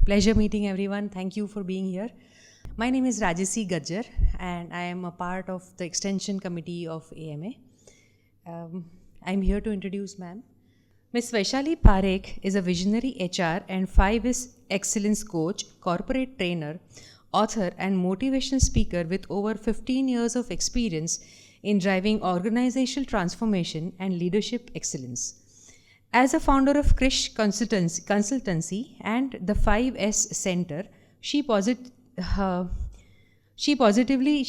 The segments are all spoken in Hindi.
Pleasure meeting everyone. Thank you for being here. My name is Rajasi Gajjar and I am a part of the Extension Committee of AMA. I'm here to introduce ma'am. Ms. Vaishali Parekh is a visionary HR and 5S excellence coach, corporate trainer, author and motivational speaker with over 15 years of experience in driving organizational transformation and leadership excellence. As a founder of Krish Consultancy and the 5S Center, she is positively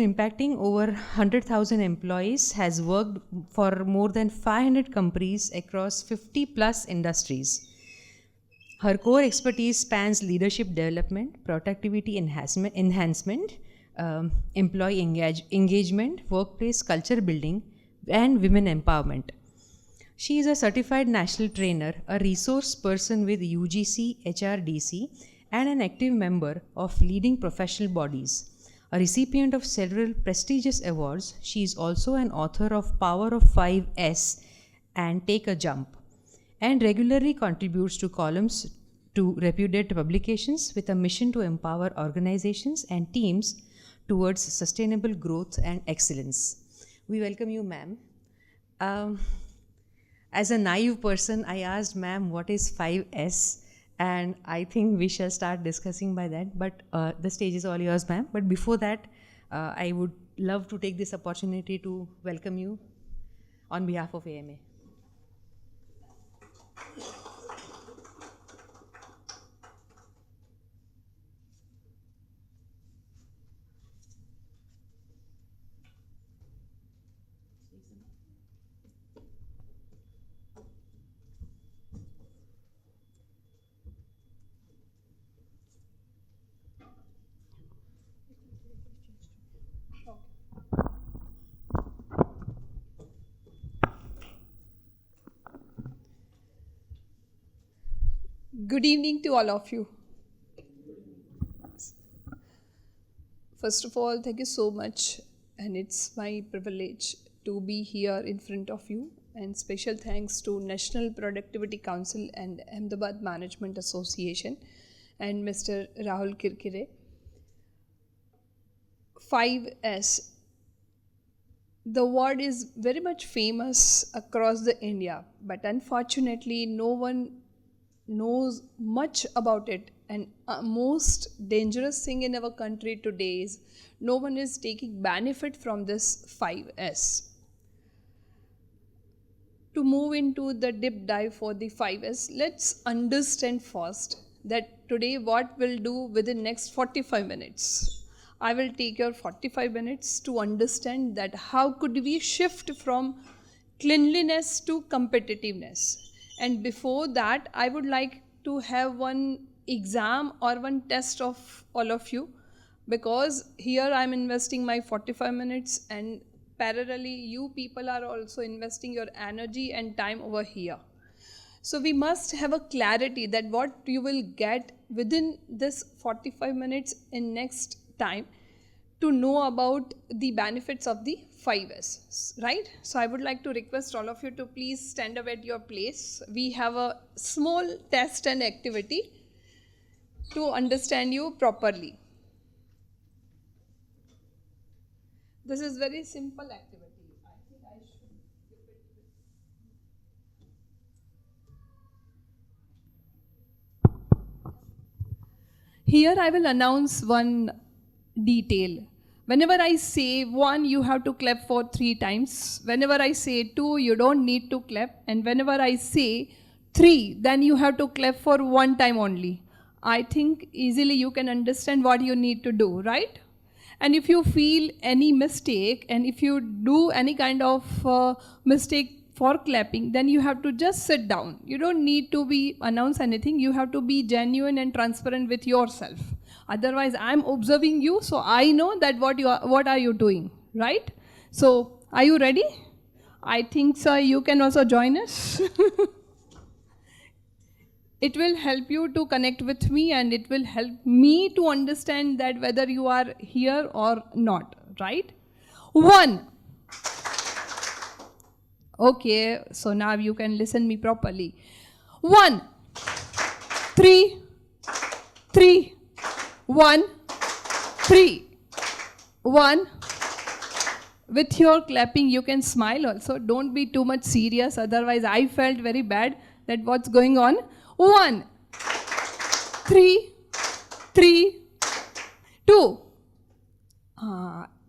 impacting over 100,000 employees, has worked for more than 500 companies across 50 plus industries. Her core expertise spans leadership development, productivity enhancement, employee engagement, workplace culture building, and women empowerment. She is a certified national trainer, a resource person with UGC, HRDC, and an active member of leading professional bodies. A recipient of several prestigious awards, she is also an author of Power of 5S and Take a Jump, and regularly contributes to columns to reputed publications with a mission to empower organizations and teams towards sustainable growth and excellence. We welcome you, ma'am. As a naive person, I asked ma'am what is 5S, and I think we shall start discussing by that, but the stage is all yours, ma'am. But before that, I would love to take this opportunity to welcome you on behalf of AMA. Good evening to all of you. First of all, thank you so much, and it's my privilege to be here in front of you, and special thanks to National Productivity Council and Ahmedabad Management Association and Mr. Rahul Kirkire. 5S. The word is very much famous across the India, but unfortunately no one knows much about it, and most dangerous thing in our country today is no one is taking benefit from this 5S. To move into the deep dive for the 5S, let's understand first that today what we'll do within next 45 minutes. I will take your 45 minutes to understand that how could we shift from cleanliness to competitiveness. And before that, I would like to have one exam or one test of all of you, because here I'm investing my 45 minutes and parallelly you people are also investing your energy and time over here. So we must have a clarity that what you will get within this 45 minutes in next time to know about the benefits of the 5S, right? So I would like to request all of you to please stand up at your place. We have a small test and activity to understand you properly. This is very simple activity. I think I should keep it. Here I will announce one detail. Whenever I say 1, you have to clap for 3 times. Whenever I say 2, you don't need to clap. And whenever I say 3, then you have to clap for 1 time only. I think easily you can understand what you need to do, right? And if you feel any mistake, and if you do any kind of mistake for clapping, then you have to just sit down. You don't need to announce anything. You have to be genuine and transparent with yourself. Otherwise, I'm observing you, so I know that what are you doing, right? So, are you ready? I think, sir, you can also join us. It will help you to connect with me, and it will help me to understand that whether you are here or not, right? 1. Okay, so now you can listen me properly. 1, 3, 3, 1, 3, 1. With your clapping, you can smile also. Don't be too much serious. Otherwise, I felt very bad that what's going on. 1, 3, 3, 2.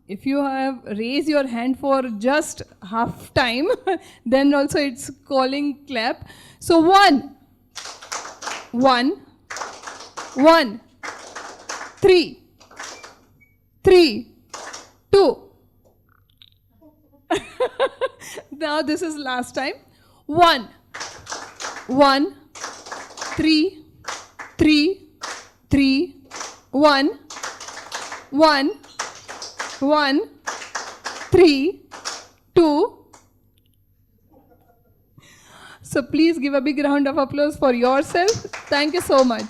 If you have raised your hand for just half time, then also it's calling clap. So 1, 1, 1, 3, 3, 2. Now this is last time. 1, 1, 3, 3, 3, 1, 1, 1, 3, 2. So please give a big round of applause for yourself. Thank you so much.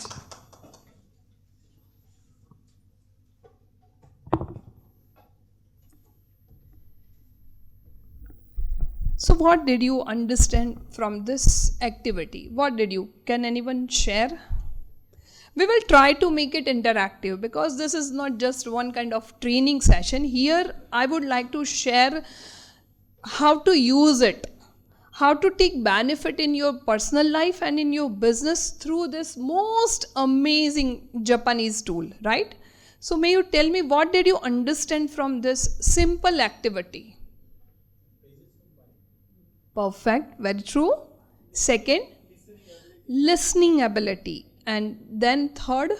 So what did you understand from this activity? Can anyone share? We will try to make it interactive because this is not just one kind of training session. Here I would like to share how to use it, how to take benefit in your personal life and in your business through this most amazing Japanese tool, right? So may you tell me, what did you understand from this simple activity? Perfect, very true. Second, listening ability. And then third,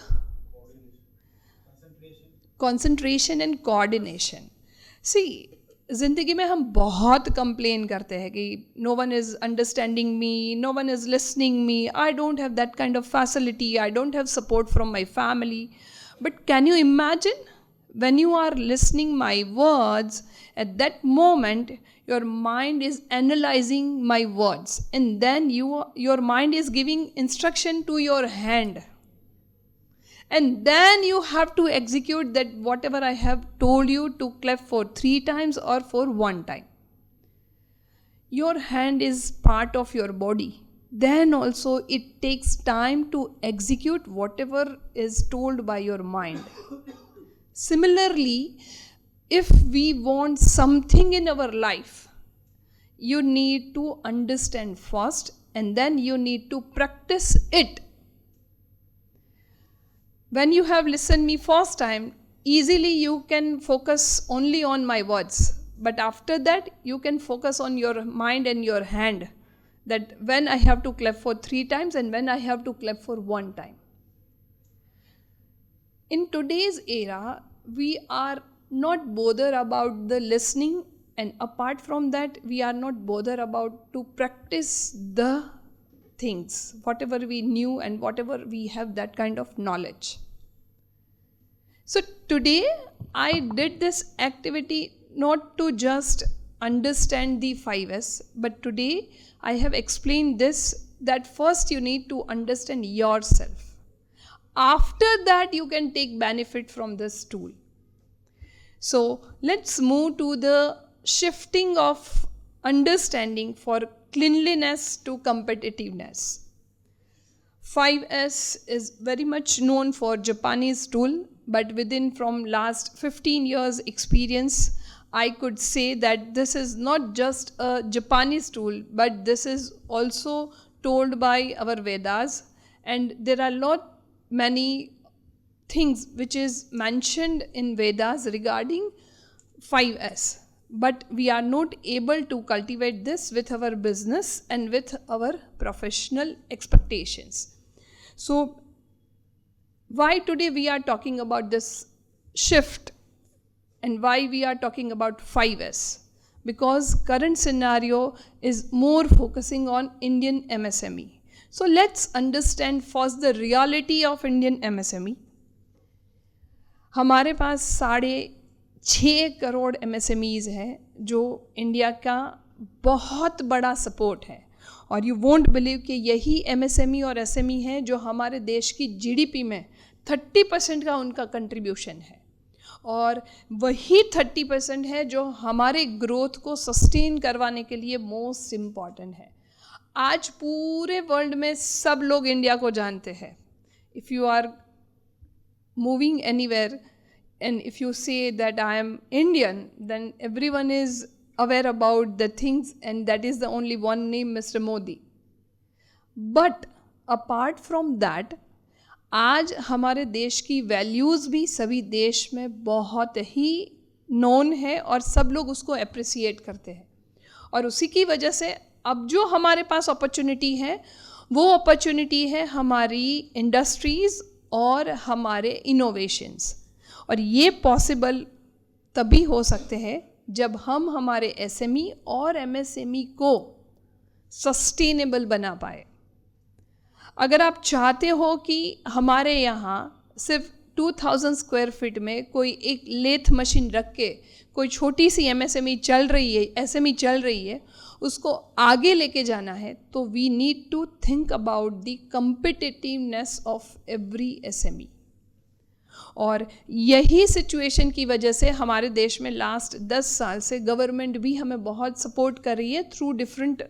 concentration and coordination. See, जिंदगी में हम बहुत कंप्लेन करते हैं कि no one is understanding me, no one is listening me, I don't have that kind of facility, I don't have support from my family. But can you imagine when you are listening my words, at that moment your mind is analyzing my words, and then your mind is giving instruction to your hand, and then you have to execute that whatever I have told you to clap for 3 times or for 1 time. Your hand is part of your body. Then also it takes time to execute whatever is told by your mind. Similarly, if we want something in our life, you need to understand first and then you need to practice it. When you have listened me first time, easily you can focus only on my words. But after that, you can focus on your mind and your hand. That when I have to clap for 3 times and when I have to clap for 1 time. In today's era, we are not bothered about the listening, and apart from that, we are not bothered about to practice the things, whatever we knew and whatever we have that kind of knowledge. So today I did this activity not to just understand the 5S, but today I have explained this, that first you need to understand yourself. After that you can take benefit from this tool. So let's move to the shifting of understanding for cleanliness to competitiveness. 5S is very much known for Japanese tool, but within from last 15 years experience, I could say that this is not just a Japanese tool, but this is also told by our Vedas, and there are many things which is mentioned in Vedas regarding 5S. But we are not able to cultivate this with our business and with our professional expectations. So why today we are talking about this shift and why we are talking about 5S? Because current scenario is more focusing on Indian MSME. So let's understand first the reality of Indian MSME. हमारे पास 6.5 करोड़ MSMEs हैं जो इंडिया का बहुत बड़ा सपोर्ट है, और यू वोंट बिलीव कि यही MSME और SME हैं जो हमारे देश की GDP में 30% का उनका कंट्रीब्यूशन है, और वही 30% है जो हमारे ग्रोथ को सस्टेन करवाने के लिए मोस्ट इम्पॉर्टेंट है. आज पूरे वर्ल्ड में सब लोग इंडिया को जानते हैं. If you are moving anywhere, and if you say that I am Indian, then everyone is aware about the things, and that is the only one name, Mr. Modi. But apart from that, आज हमारे देश की वैल्यूज़ भी सभी देश में बहुत ही नोन है और सब लोग उसको अप्रिसिएट करते हैं, और उसी की वजह से अब जो हमारे पास अपॉर्चुनिटी है वो अपॉर्चुनिटी है हमारी इंडस्ट्रीज़ और हमारे इनोवेशंस, और ये पॉसिबल तभी हो सकते हैं जब हम हमारे एसएमई और एमएसएमई को सस्टेनेबल बना पाए। अगर आप चाहते हो कि हमारे यहाँ सिर्फ 2000 स्क्वायर फीट में कोई एक लेथ मशीन रख के कोई छोटी सी एमएसएमई चल रही है, एसएमई चल रही है, उसको आगे लेके जाना है, तो we need to think about the competitiveness of every SME. और यही सिचुएशन की वजह से हमारे देश में लास्ट 10 साल से गवर्नमेंट भी हमें बहुत सपोर्ट कर रही है through different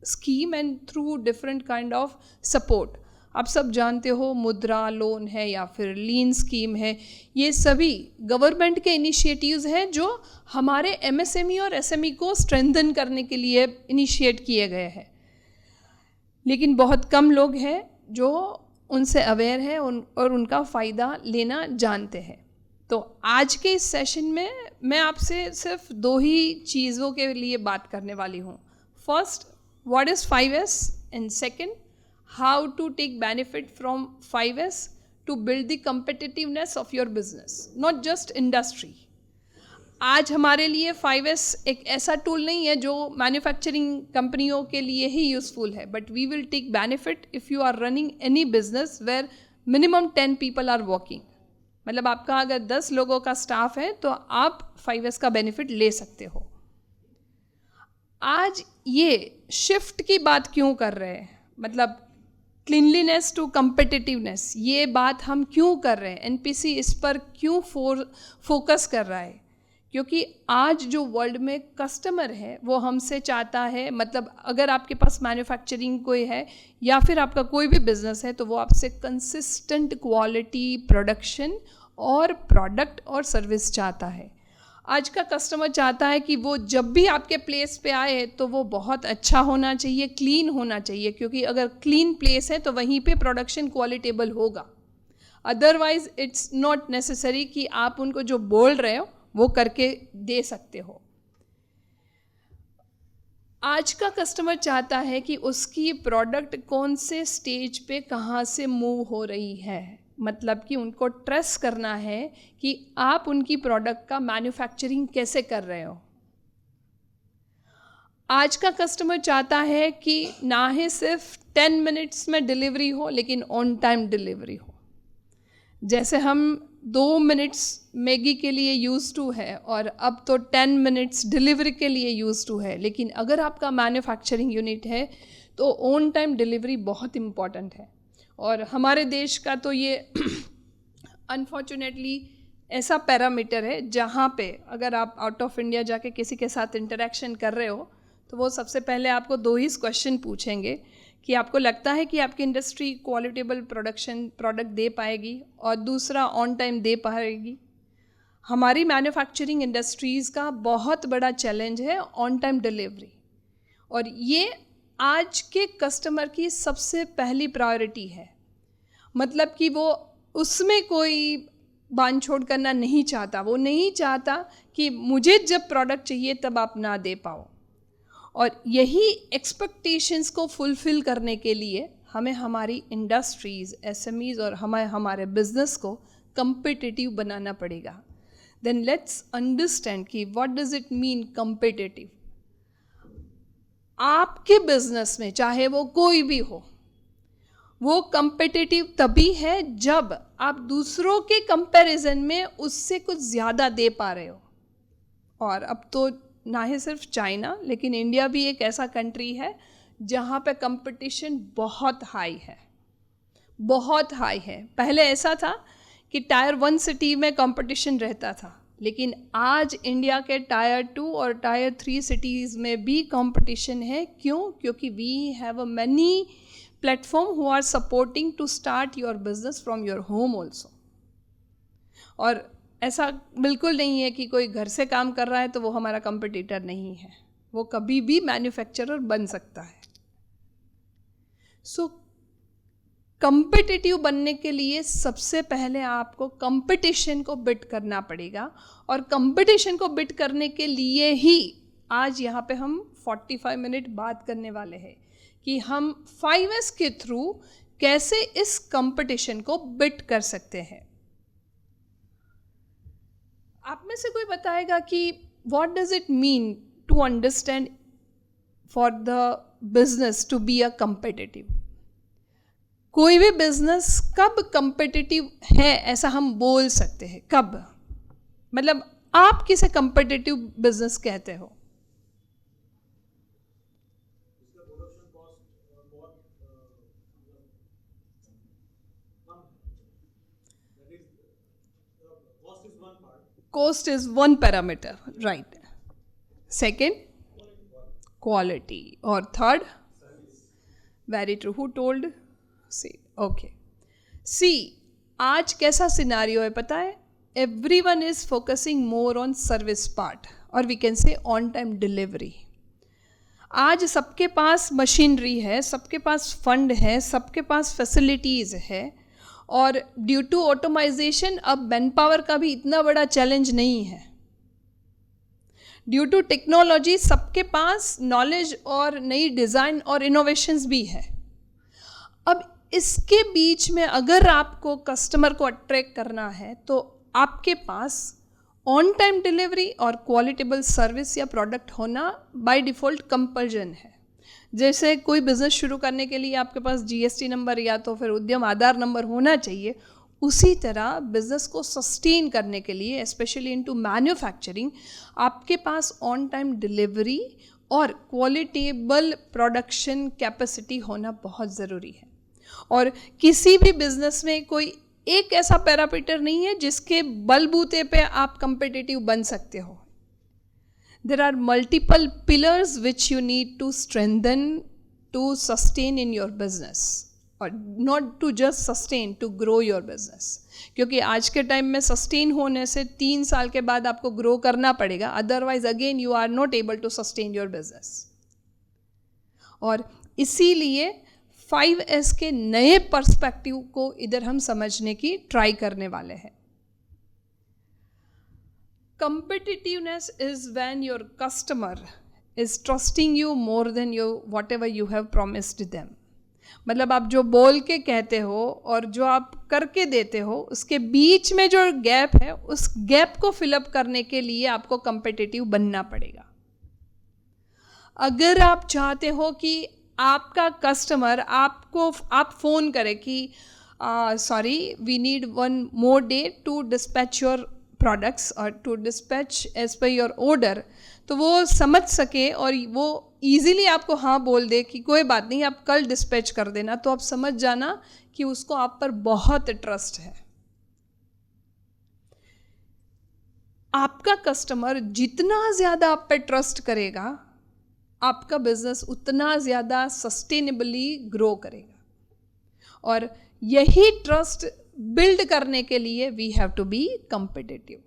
scheme and through different kind of support. आप सब जानते हो मुद्रा लोन है या फिर लीन स्कीम है, ये सभी गवर्नमेंट के इनिशिएटिव्स हैं जो हमारे एमएसएमई और एसएमई को स्ट्रेंथन करने के लिए इनिशिएट किए गए हैं, लेकिन बहुत कम लोग हैं जो उनसे अवेयर है और उनका फ़ायदा लेना जानते हैं। तो आज के इस सेशन में मैं आपसे सिर्फ 2 ही चीज़ों के लिए बात करने वाली हूँ। First, what is 5S, and second, how to take benefit from 5S to build the competitiveness of your business, not just industry. आज हमारे लिए 5S एक ऐसा टूल नहीं है जो मैन्युफैक्चरिंग कंपनियों के लिए ही यूज़फुल है, but we will take benefit if you are running any business where minimum 10 people are working. मतलब आपका अगर 10 लोगों का स्टाफ है तो आप 5S का बेनिफिट ले सकते हो। आज ये शिफ्ट की बात क्यों कर रहे हैं, मतलब क्लीनलीनेस टू कम्पिटिटिवनेस, ये बात हम क्यों कर रहे हैं, एनपीसी इस पर क्यों फोकस कर रहा है? क्योंकि आज जो वर्ल्ड में कस्टमर है वो हमसे चाहता है, मतलब अगर आपके पास मैन्युफैक्चरिंग कोई है या फिर आपका कोई भी बिजनेस है तो वो आपसे कंसिस्टेंट क्वालिटी प्रोडक्शन और प्रोडक्ट और सर्विस चाहता है। आज का कस्टमर चाहता है कि वो जब भी आपके प्लेस पे आए तो वो बहुत अच्छा होना चाहिए, क्लीन होना चाहिए, क्योंकि अगर क्लीन प्लेस है तो वहीं पे प्रोडक्शन क्वालिटेबल होगा। अदरवाइज इट्स नॉट नेसेसरी कि आप उनको जो बोल रहे हो वो करके दे सकते हो। आज का कस्टमर चाहता है कि उसकी प्रोडक्ट कौन से स्टेज पे कहाँ से मूव हो रही है, मतलब कि उनको ट्रस्ट करना है कि आप उनकी प्रोडक्ट का मैन्युफैक्चरिंग कैसे कर रहे हो। आज का कस्टमर चाहता है कि ना ही सिर्फ 10 मिनट्स में डिलीवरी हो लेकिन ऑन टाइम डिलीवरी हो। जैसे हम 2 मिनट्स मैगी के लिए यूज़ टू है और अब तो 10 मिनट्स डिलीवरी के लिए यूज़ टू है, लेकिन अगर आपका मैन्युफैक्चरिंग यूनिट है तो ऑन टाइम डिलीवरी बहुत इम्पॉर्टेंट है। और हमारे देश का तो ये अनफॉर्चुनेटली ऐसा पैरामीटर है जहाँ पे अगर आप आउट ऑफ इंडिया जाके किसी के साथ इंटरेक्शन कर रहे हो तो वो सबसे पहले आपको 2 ही क्वेश्चन पूछेंगे कि आपको लगता है कि आपकी इंडस्ट्री क्वालिटेबल प्रोडक्ट दे पाएगी, और दूसरा ऑन टाइम दे पाएगी। हमारी मैन्युफैक्चरिंग इंडस्ट्रीज़ का बहुत बड़ा चैलेंज है ऑन टाइम डिलीवरी, और ये आज के कस्टमर की सबसे पहली प्रायोरिटी है। मतलब कि वो उसमें कोई बांध-छोड़ करना नहीं चाहता, वो नहीं चाहता कि मुझे जब प्रोडक्ट चाहिए तब आप ना दे पाओ। और यही एक्सपेक्टेशंस को फुलफ़िल करने के लिए हमें हमारी इंडस्ट्रीज़, एसएमईज़ और हमारे बिजनेस को कम्पिटिटिव बनाना पड़ेगा। देन लेट्स अंडरस्टैंड कि what does it mean competitive. आपके बिजनेस में चाहे वो कोई भी हो, वो कम्पिटिटिव तभी है जब आप दूसरों के कंपैरिजन में उससे कुछ ज़्यादा दे पा रहे हो। और अब तो ना ही सिर्फ चाइना लेकिन इंडिया भी एक ऐसा कंट्री है जहाँ पे कंपटीशन बहुत हाई है, बहुत हाई है। पहले ऐसा था कि टायर 1 सिटी में कंपटीशन रहता था, लेकिन आज इंडिया के टायर 2 और टायर 3 सिटीज़ में भी कंपटीशन है। क्यों? क्योंकि we have a many platform who are supporting to start your business from your home also. और ऐसा बिल्कुल नहीं है कि कोई घर से काम कर रहा है तो वो हमारा कंपटीटर नहीं है, वो कभी भी मैन्युफैक्चरर बन सकता है। सो कंपिटिटिव बनने के लिए सबसे पहले आपको कंपटीशन को बिट करना पड़ेगा, और कंपटीशन को बिट करने के लिए ही आज यहाँ पे हम 45 मिनट बात करने वाले हैं कि हम 5S के थ्रू कैसे इस कंपटीशन को बिट कर सकते हैं। आप में से कोई बताएगा कि what does it mean to understand for the business to be a competitive? कोई भी बिजनेस कब कंपिटिटिव है ऐसा हम बोल सकते हैं? कब? मतलब आप किसे कंपिटिटिव बिजनेस कहते हो? Cost is one parameter, right? Second, quality. Or third, very true. Who told? See, okay. See, आज कैसा सिनारियो है पता है? Everyone is focusing more on service part, or we can say on time delivery. आज सबके पास मशीनरी है, सबके पास फंड है, सबके पास फैसिलिटीज़ है, और ड्यू टू ऑटोमाइजेशन अब मैन पावर का भी इतना बड़ा चैलेंज नहीं है। ड्यू टू टेक्नोलॉजी सबके पास नॉलेज और नई डिज़ाइन और इनोवेशंस भी है। अब इसके बीच में अगर आपको कस्टमर को अट्रैक्ट करना है तो आपके पास ऑन टाइम डिलीवरी और क्वालिटेबल सर्विस या प्रोडक्ट होना बाय डिफ़ॉल्ट कंपल्जन है। जैसे कोई बिज़नेस शुरू करने के लिए आपके पास GST नंबर या तो फिर उद्यम आधार नंबर होना चाहिए, उसी तरह बिज़नेस को सस्टेन करने के लिए स्पेशली इनटू मैन्युफैक्चरिंग आपके पास ऑन टाइम डिलीवरी और क्वालिटेबल प्रोडक्शन कैपेसिटी होना बहुत ज़रूरी है। और किसी भी बिज़नेस में कोई एक ऐसा पैरामीटर नहीं है जिसके बलबूते पे आप कंपिटिटिव बन सकते हो। There are multiple pillars which you need to strengthen to sustain in your business, or not to just sustain, to grow your business. क्योंकि आज के टाइम में सस्टेन होने से 3 साल के बाद आपको ग्रो करना पड़ेगा, otherwise again you are not able to sustain your business. और इसीलिए 5S के नए पर्सपेक्टिव को इधर हम समझने की ट्राई करने वाले हैं। Competitiveness is when your customer is trusting you more than whatever you have promised them. मतलब आप जो बोल के कहते हो और जो आप करके देते हो उसके बीच में जो गैप है, उस गैप को फिलअप करने के लिए आपको competitive बनना पड़ेगा। अगर आप चाहते हो कि आपका कस्टमर आप फ़ोन करे कि sorry we need 1 more day to dispatch your products और to dispatch as per your order, तो वो समझ सके और वो इजीली आपको हाँ बोल दे कि कोई बात नहीं आप कल डिस्पैच कर देना, तो आप समझ जाना कि उसको आप पर बहुत ट्रस्ट है। आपका कस्टमर जितना ज़्यादा आप पे ट्रस्ट करेगा, आपका बिजनेस उतना ज़्यादा सस्टेनेबली ग्रो करेगा। और यही ट्रस्ट बिल्ड करने के लिए we have to be competitive,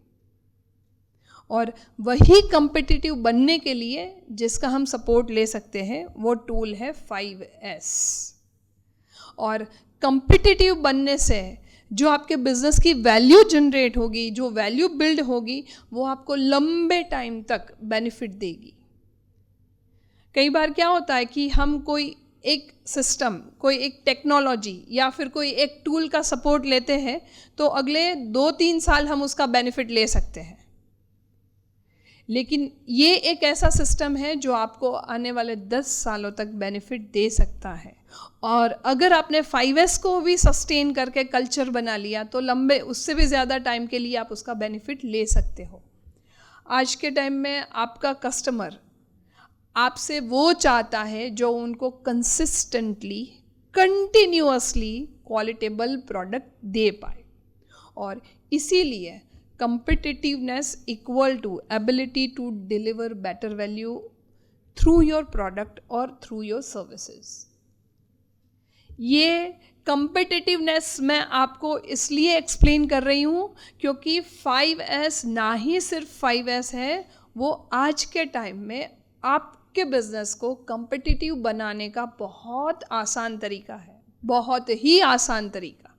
और वही कंपिटिटिव बनने के लिए जिसका हम सपोर्ट ले सकते हैं वो टूल है 5S। और कंपिटिटिव बनने से जो आपके बिजनेस की वैल्यू जनरेट होगी, जो वैल्यू बिल्ड होगी, वो आपको लंबे टाइम तक बेनिफिट देगी। कई बार क्या होता है कि हम कोई एक सिस्टम, कोई एक टेक्नोलॉजी या फिर कोई एक टूल का सपोर्ट लेते हैं तो अगले 2-3 साल हम उसका बेनिफिट ले सकते हैं, लेकिन ये एक ऐसा सिस्टम है जो आपको आने वाले 10 सालों तक बेनिफिट दे सकता है। और अगर आपने 5S को भी सस्टेन करके कल्चर बना लिया तो लंबे उससे भी ज़्यादा टाइम के लिए आप उसका बेनिफिट ले सकते हो। आज के टाइम में आपका कस्टमर आपसे वो चाहता है जो उनको कंसिस्टेंटली, कंटिन्यूअसली क्वालिटेबल प्रोडक्ट दे पाए, और इसीलिए competitiveness equal to ability to deliver better value through your product or through your services. ये कंपिटिटिवनेस मैं आपको इसलिए एक्सप्लेन कर रही हूँ क्योंकि 5S ना ही सिर्फ 5S है, वो आज के टाइम में आपके बिजनेस को कंपिटिटिव बनाने का बहुत आसान तरीका है, बहुत ही आसान तरीका।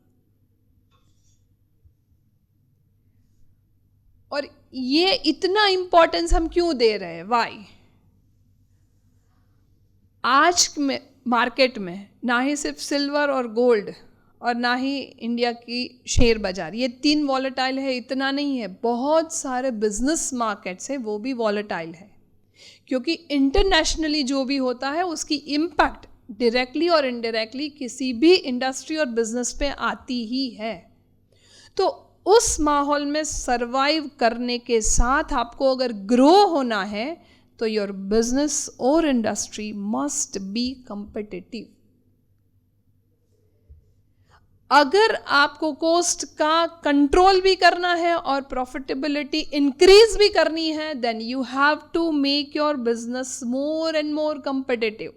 और ये इतना इम्पोर्टेंस हम क्यों दे रहे हैं, वाई? आज में मार्केट में ना ही सिर्फ सिल्वर और गोल्ड और ना ही इंडिया की शेयर बाजार, ये 3 वॉलेटाइल है, इतना नहीं है, बहुत सारे बिजनेस मार्केट्स है वो भी वॉलेटाइल है, क्योंकि इंटरनेशनली जो भी होता है उसकी इम्पैक्ट डायरेक्टली और इनडायरेक्टली किसी भी इंडस्ट्री और बिजनेस पे आती ही है। तो उस माहौल में सरवाइव करने के साथ आपको अगर ग्रो होना है तो योर बिजनेस और इंडस्ट्री मस्ट बी कंपिटिटिव। अगर आपको कॉस्ट का कंट्रोल भी करना है और प्रॉफिटेबिलिटी इंक्रीज भी करनी है, then you have to make your business more and more competitive.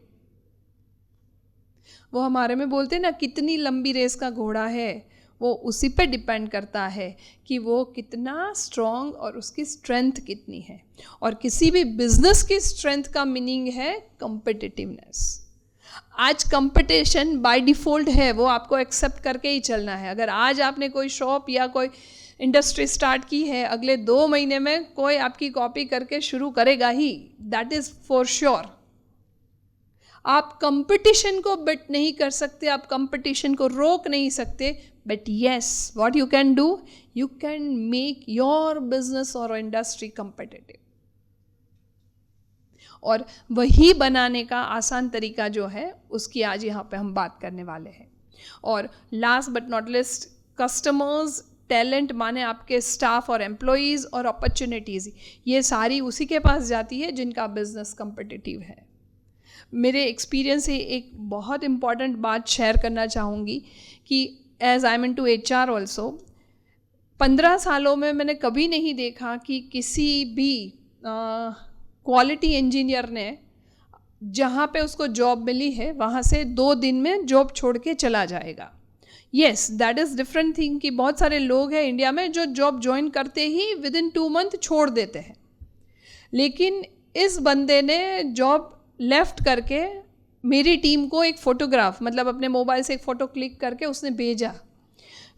वो हमारे में बोलते हैं ना, कितनी लंबी रेस का घोड़ा है, वो उसी पे डिपेंड करता है कि वो कितना स्ट्रॉन्ग और उसकी स्ट्रेंथ कितनी है। और किसी भी बिजनेस की स्ट्रेंथ का मीनिंग है कंपिटिटिवनेस। आज कंपटीशन बाय डिफ़ॉल्ट है, वो आपको एक्सेप्ट करके ही चलना है। अगर आज आपने कोई शॉप या कोई इंडस्ट्री स्टार्ट की है, अगले 2 महीने में कोई आपकी कॉपी करके शुरू करेगा ही, दैट इज़ फॉर श्योर। आप कंपटीशन को बिट नहीं कर सकते, आप कंपटीशन को रोक नहीं सकते, but yes, what you can do, you can make your business और इंडस्ट्री कंपिटिटिव। और वही बनाने का आसान तरीका जो है उसकी आज यहाँ पे हम बात करने वाले हैं। और last but not list, customers, talent माने आपके स्टाफ और एम्प्लॉयज़ और अपॉर्चुनिटीज़, ये सारी उसी के पास जाती है जिनका बिजनेस कंपिटिटिव है। मेरे एक्सपीरियंस से एक बहुत इम्पॉर्टेंट बात शेयर करना चाहूँगी कि as I am into HR also, 15 सालों में मैंने कभी नहीं देखा कि किसी भी क्वालिटी इंजीनियर ने जहाँ पे उसको जॉब मिली है वहाँ से 2 दिन में जॉब छोड़ के चला जाएगा। Yes, that is different thing कि बहुत सारे लोग हैं इंडिया में जो जॉब ज्वाइन करते ही विदिन 2 मंथ छोड़ देते हैं, लेकिन इस बंदे ने जॉब लेफ्ट करके मेरी टीम को एक फ़ोटोग्राफ, मतलब अपने मोबाइल से एक फ़ोटो क्लिक करके उसने भेजा।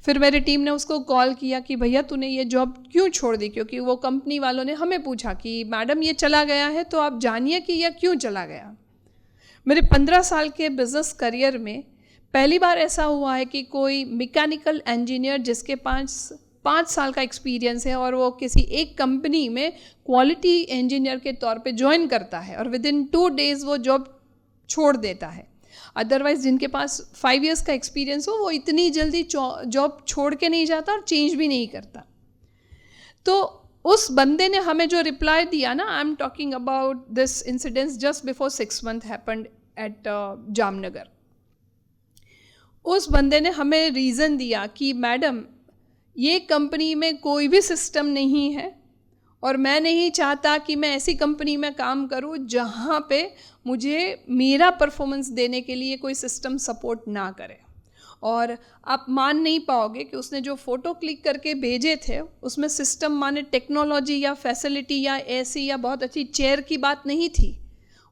फिर मेरी टीम ने उसको कॉल किया कि भैया तूने ये जॉब क्यों छोड़ दी, क्योंकि वो कंपनी वालों ने हमें पूछा कि मैडम ये चला गया है तो आप जानिए कि यह क्यों चला गया। मेरे 15 साल के बिजनेस करियर में पहली बार ऐसा हुआ है कि कोई मैकेनिकल इंजीनियर जिसके 5 साल का एक्सपीरियंस है और वो किसी एक कंपनी में क्वालिटी इंजीनियर के तौर पे ज्वाइन करता है और विदिन 2 डेज़ वो जॉब छोड़ देता है। अदरवाइज़ जिनके पास 5 इयर्स का एक्सपीरियंस हो वो इतनी जल्दी जॉब छोड़ के नहीं जाता और चेंज भी नहीं करता। तो उस बंदे ने हमें जो रिप्लाई दिया ना, I am talking about this incidence just before 6 month happened at Jamnagar. उस बंदे ने हमें रीज़न दिया कि मैडम ये कंपनी में कोई भी सिस्टम नहीं है और मैं नहीं चाहता कि मैं ऐसी कंपनी में काम करूं जहां पे मुझे मेरा परफॉर्मेंस देने के लिए कोई सिस्टम सपोर्ट ना करे। और आप मान नहीं पाओगे कि उसने जो फ़ोटो क्लिक करके भेजे थे उसमें सिस्टम माने टेक्नोलॉजी या फैसिलिटी या ऐसी या बहुत अच्छी चेयर की बात नहीं थी।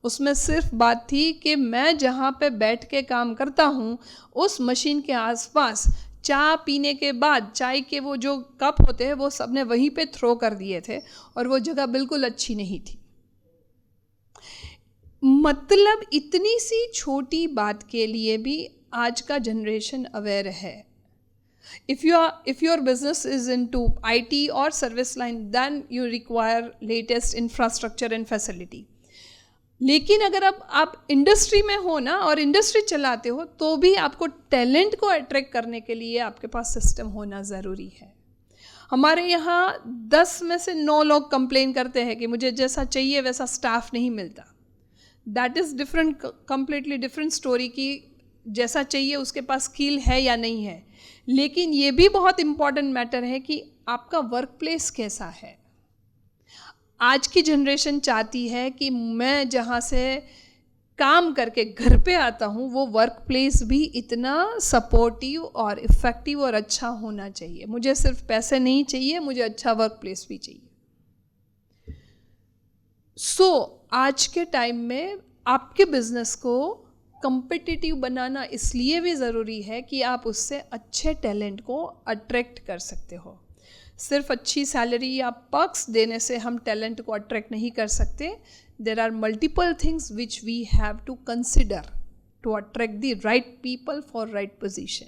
उसमें सिर्फ बात थी कि मैं जहाँ पे बैठ के काम करता हूँ उस मशीन के आसपास चाय पीने के बाद चाय के वो जो कप होते हैं वो सबने वहीं पे थ्रो कर दिए थे और वो जगह बिल्कुल अच्छी नहीं थी। मतलब इतनी सी छोटी बात के लिए भी आज का जनरेशन अवेयर है। If your business is into IT और service line, then you require latest infrastructure and facility. लेकिन अगर अब आप इंडस्ट्री में हो ना और इंडस्ट्री चलाते हो तो भी आपको टैलेंट को अट्रैक्ट करने के लिए आपके पास सिस्टम होना ज़रूरी है। हमारे यहाँ 10 में से 9 लोग कंप्लेन करते हैं कि मुझे जैसा चाहिए वैसा स्टाफ नहीं मिलता। That is different, completely different story कि जैसा चाहिए उसके पास स्किल है या नहीं है। लेकिन ये भी बहुत इम्पॉर्टेंट मैटर है कि आपका वर्क प्लेस कैसा है। आज की जनरेशन चाहती है कि मैं जहाँ से काम करके घर पे आता हूँ वो वर्क प्लेस भी इतना सपोर्टिव और इफ़ेक्टिव और अच्छा होना चाहिए. मुझे सिर्फ पैसे नहीं चाहिए, मुझे अच्छा वर्क प्लेस भी चाहिए. आज के टाइम में आपके बिजनेस को कम्पिटिटिव बनाना इसलिए भी ज़रूरी है कि आप उससे अच्छे टैलेंट को अट्रैक्ट कर सकते हो. सिर्फ अच्छी सैलरी या पर्क्स देने से हम टैलेंट को अट्रैक्ट नहीं कर सकते. There are multiple things which we have to consider to attract the right people for right position.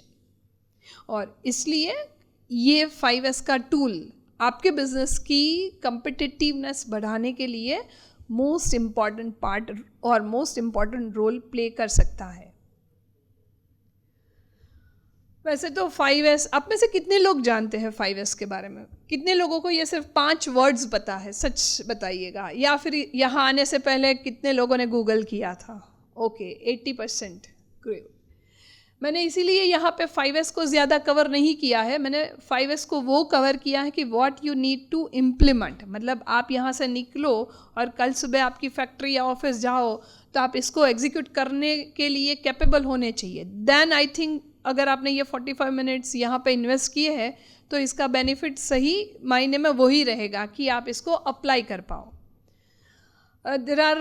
और इसलिए ये 5S का टूल आपके बिजनेस की competitiveness बढ़ाने के लिए मोस्ट इम्पॉर्टेंट पार्ट और मोस्ट इम्पॉर्टेंट रोल प्ले कर सकता है. वैसे तो 5S, आप में से कितने लोग जानते हैं 5S के बारे में? कितने लोगों को ये सिर्फ 5 वर्ड्स पता है? सच बताइएगा. या फिर यहाँ आने से पहले कितने लोगों ने गूगल किया था? ओके, 80%. मैंने इसीलिए यहाँ पे 5S को ज़्यादा कवर नहीं किया है. मैंने 5S को वो कवर किया है कि what you need to implement. मतलब आप यहाँ से निकलो और कल सुबह आपकी फैक्ट्री या ऑफिस जाओ तो आप इसको एग्जीक्यूट करने के लिए कैपेबल होने चाहिए. देन आई थिंक अगर आपने ये 45 मिनट्स यहाँ पे इन्वेस्ट किए हैं तो इसका बेनिफिट सही मायने में वही रहेगा कि आप इसको अप्लाई कर पाओ. There are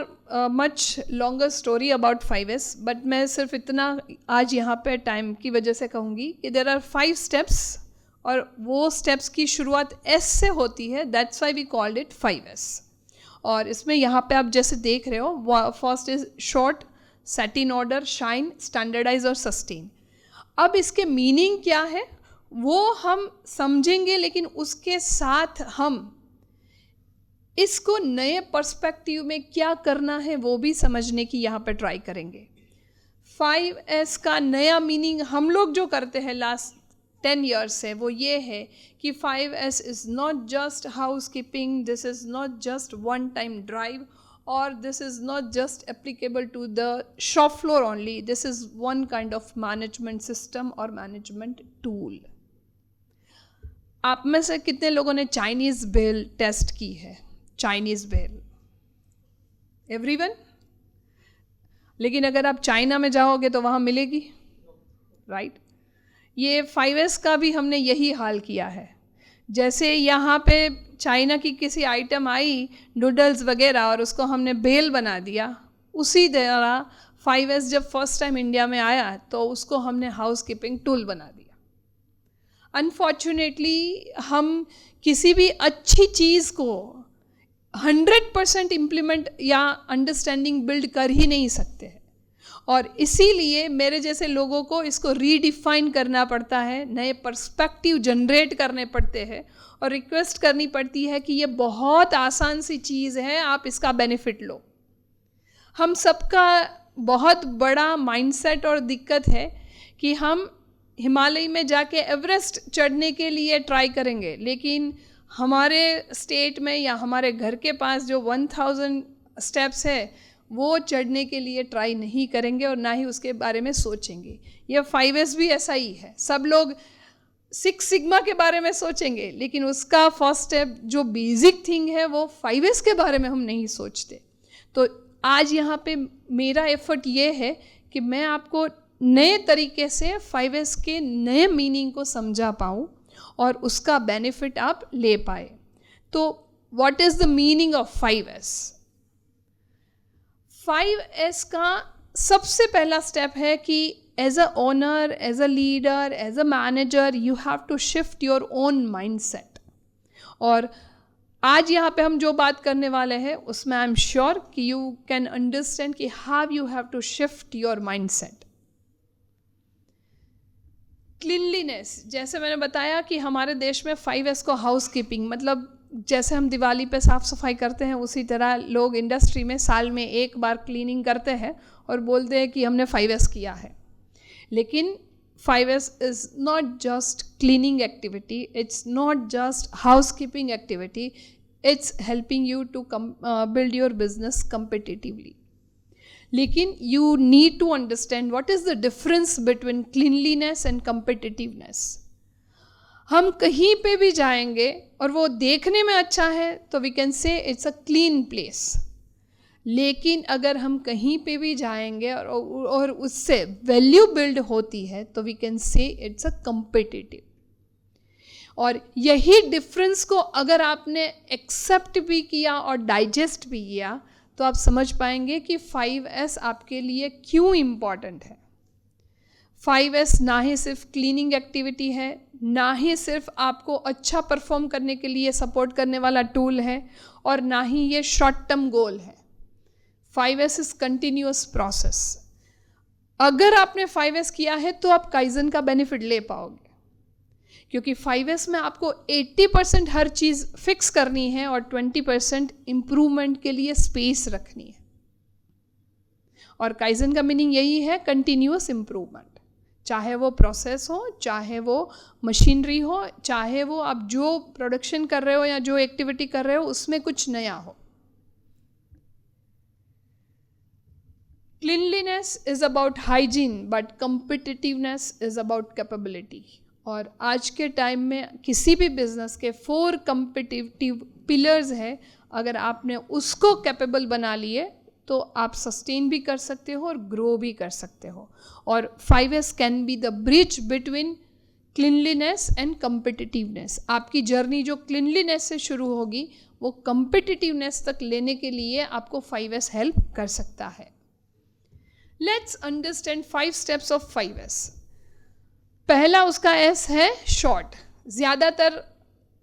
much longer story about 5S, but मैं सिर्फ इतना आज यहाँ पे टाइम की वजह से कहूँगी कि देर आर 5 स्टेप्स और वो स्टेप्स की शुरुआत S से होती है. That's why we called it 5S. और इसमें यहाँ पे आप जैसे देख रहे हो, first is sort, set in order, shine, standardize और सस्टेन. अब इसके मीनिंग क्या है वो हम समझेंगे, लेकिन उसके साथ हम इसको नए पर्सपेक्टिव में क्या करना है वो भी समझने की यहाँ पे ट्राई करेंगे. 5S का नया मीनिंग हम लोग जो करते हैं लास्ट 10 years से वो ये है कि 5S is not just house keeping, this is not just one time drive, or this is not just applicable to the shop floor only. This is one kind of management system or management tool. आप में से कितने लोगों ने चाइनीज़ भेल टेस्ट की है? चाइनीज़ भेल एवरीवन. लेकिन अगर आप चाइना में जाओगे तो वहाँ मिलेगी, राइट? ये 5S का भी हमने यही हाल किया है. जैसे यहाँ पे चाइना की किसी आइटम आई, नूडल्स वगैरह, और उसको हमने भेल बना दिया, उसी तरह 5S जब फर्स्ट टाइम इंडिया में आया तो उसको हमने हाउस कीपिंग टूल बना दिया. अनफॉर्चुनेटली हम किसी भी अच्छी चीज़ को 100% इम्प्लीमेंट या अंडरस्टैंडिंग बिल्ड कर ही नहीं सकते हैं. और इसीलिए मेरे जैसे लोगों को इसको रीडिफाइन करना पड़ता है, नए पर्सपेक्टिव जनरेट करने पड़ते हैं और रिक्वेस्ट करनी पड़ती है कि ये बहुत आसान सी चीज़ है, आप इसका बेनिफिट लो. हम सबका बहुत बड़ा माइंडसेट और दिक्कत है कि हम हिमालय में जाके एवरेस्ट चढ़ने के लिए ट्राई करेंगे, लेकिन हमारे स्टेट में या हमारे घर के पास जो 1000 स्टेप्स है वो चढ़ने के लिए ट्राई नहीं करेंगे और ना ही उसके बारे में सोचेंगे. यह 5S भी ऐसा ही है. सब लोग 6 सिग्मा के बारे में सोचेंगे, लेकिन उसका फर्स्ट स्टेप जो बेसिक थिंग है वो 5S के बारे में हम नहीं सोचते. तो आज यहाँ पे मेरा एफर्ट ये है कि मैं आपको नए तरीके से 5S के नए मीनिंग को समझा पाऊँ और उसका बेनिफिट आप ले पाए. तो what is the meaning of 5S? 5S का सबसे पहला स्टेप है कि as a owner, as a leader, as a manager, you have to shift your own mindset. और आज यहाँ पे हम जो बात करने वाले हैं उसमें आई एम श्योर कि यू कैन अंडरस्टैंड कि how you have to shift your mindset. Cleanliness, जैसे मैंने बताया कि हमारे देश में 5S को हाउस कीपिंग, मतलब जैसे हम दिवाली पे साफ़ सफाई करते हैं उसी तरह लोग इंडस्ट्री में साल में एक बार क्लीनिंग करते हैं और बोलते हैं कि हमने 5S किया है. लेकिन 5S is not just cleaning activity, it's not just house keeping activity, it's helping you to build your business competitively. लेकिन you need to understand what is the difference between cleanliness and competitiveness. हम कहीं पे भी जाएंगे और वो देखने में अच्छा है तो we can say it's a clean place, लेकिन अगर हम कहीं पे भी जाएंगे और उससे वैल्यू बिल्ड होती है तो we can say it's a competitive. और यही डिफरेंस को अगर आपने एक्सेप्ट भी किया और डाइजेस्ट भी किया तो आप समझ पाएंगे कि 5S आपके लिए क्यों इम्पॉर्टेंट है। 5S ना ही सिर्फ क्लीनिंग एक्टिविटी है, ना ही सिर्फ आपको अच्छा परफॉर्म करने के लिए सपोर्ट करने वाला टूल है, और ना ही ये शॉर्ट टर्म गोल है। 5S is continuous process. अगर आपने 5S किया है तो आप काइजन का बेनिफिट ले पाओगे, क्योंकि 5S में आपको 80% हर चीज़ फिक्स करनी है और 20% इम्प्रूवमेंट के लिए स्पेस रखनी है। और काइजन का मीनिंग यही है, कंटिन्यूअस इम्प्रूवमेंट, चाहे वो प्रोसेस हो, चाहे वो मशीनरी हो, चाहे वो आप जो प्रोडक्शन कर रहे हो या जो एक्टिविटी कर रहे हो उसमें कुछ नया हो। Cleanliness is about hygiene but competitiveness is about capability. और आज के टाइम में किसी भी बिजनेस के 4 कम्पिटिटिव पिलर्स है, अगर आपने उसको कैपेबल बना लिए तो आप सस्टेन भी कर सकते हो और ग्रो भी कर सकते हो। और 5S can be the bridge between cleanliness and competitiveness. आपकी जर्नी जो क्लीनलीनेस से शुरू होगी वो कम्पिटिटिवनेस तक लेने के लिए आपको 5S हेल्प कर सकता है। Let's understand 5 steps of 5S। पहला उसका S है शॉर्ट। ज़्यादातर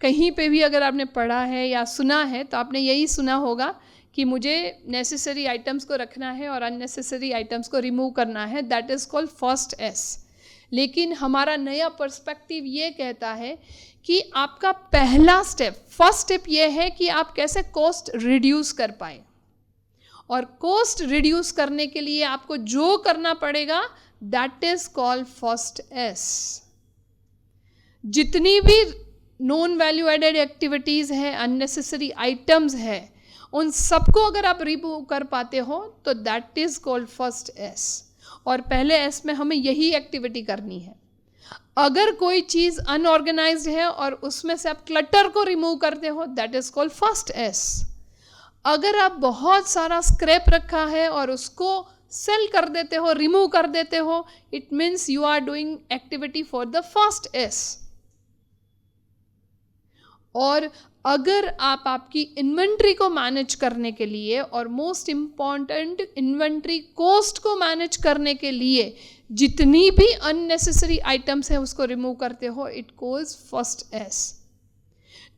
कहीं पे भी अगर आपने पढ़ा है या सुना है तो आपने यही सुना होगा कि मुझे नेसेसरी आइटम्स को रखना है और अननेसेसरी आइटम्स को रिमूव करना है, that is called first S। लेकिन हमारा नया पर्सपेक्टिव ये कहता है कि आपका पहला स्टेप, फर्स्ट स्टेप ये है कि आप कैसे कॉस्ट रिड्यूस कर पाए। और कॉस्ट रिड्यूस करने के लिए आपको जो करना पड़ेगा that is called first S। जितनी भी नॉन वैल्यू एडेड एक्टिविटीज़ है, अननेसेसरी आइटम्स है, उन सबको अगर आप रिमूव कर पाते हो तो that is called first S। और पहले S में हमें यही एक्टिविटी करनी है। अगर कोई चीज़ अनऑर्गेनाइज्ड है और उसमें से आप क्लटर को रिमूव करते हो that is called first S। अगर आप बहुत सारा स्क्रैप रखा है और उसको सेल कर देते हो, रिमूव कर देते हो, it means you are doing activity for the first S। और अगर आप आपकी इन्वेंट्री को मैनेज करने के लिए और मोस्ट इम्पॉर्टेंट इन्वेंट्री कॉस्ट को मैनेज करने के लिए जितनी भी अननेसेसरी आइटम्स हैं उसको रिमूव करते हो, इट कॉल्स फर्स्ट S।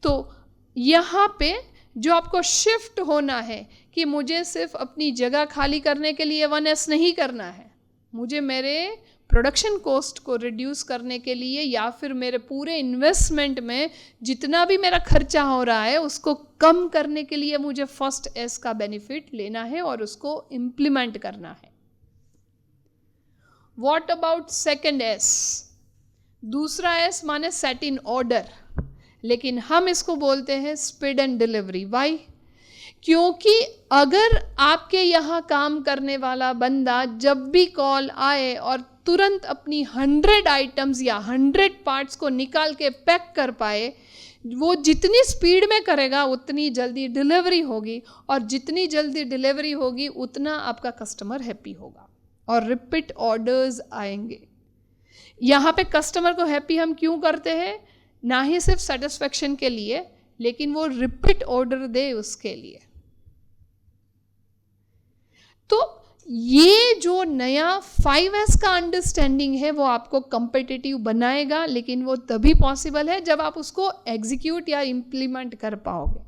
तो यहाँ पे जो आपको शिफ्ट होना है कि मुझे सिर्फ अपनी जगह खाली करने के लिए 1S नहीं करना है, मुझे मेरे प्रोडक्शन कॉस्ट को रिड्यूस करने के लिए या फिर मेरे पूरे इन्वेस्टमेंट में जितना भी मेरा खर्चा हो रहा है उसको कम करने के लिए मुझे फर्स्ट S का बेनिफिट लेना है और उसको इम्प्लीमेंट करना है। What about second S? दूसरा S माने सेट इन ऑर्डर, लेकिन हम इसको बोलते हैं स्पीड एंड डिलीवरी। वाई? क्योंकि अगर आपके यहाँ काम करने वाला बंदा जब भी कॉल आए और तुरंत अपनी 100 आइटम्स या 100 पार्ट्स को निकाल के पैक कर पाए, वो जितनी स्पीड में करेगा उतनी जल्दी डिलीवरी होगी, और जितनी जल्दी डिलीवरी होगी उतना आपका कस्टमर हैप्पी होगा और रिपीट ऑर्डर्स आएंगे। यहाँ पे कस्टमर को हैप्पी हम क्यों करते हैं? ना ही सिर्फ सेटिस्फेक्शन के लिए, लेकिन वो रिपीट ऑर्डर दे उसके लिए। तो ये जो नया 5S का अंडरस्टैंडिंग है वो आपको कम्पिटिटिव बनाएगा, लेकिन वो तभी पॉसिबल है जब आप उसको एग्जीक्यूट या इम्प्लीमेंट कर पाओगे।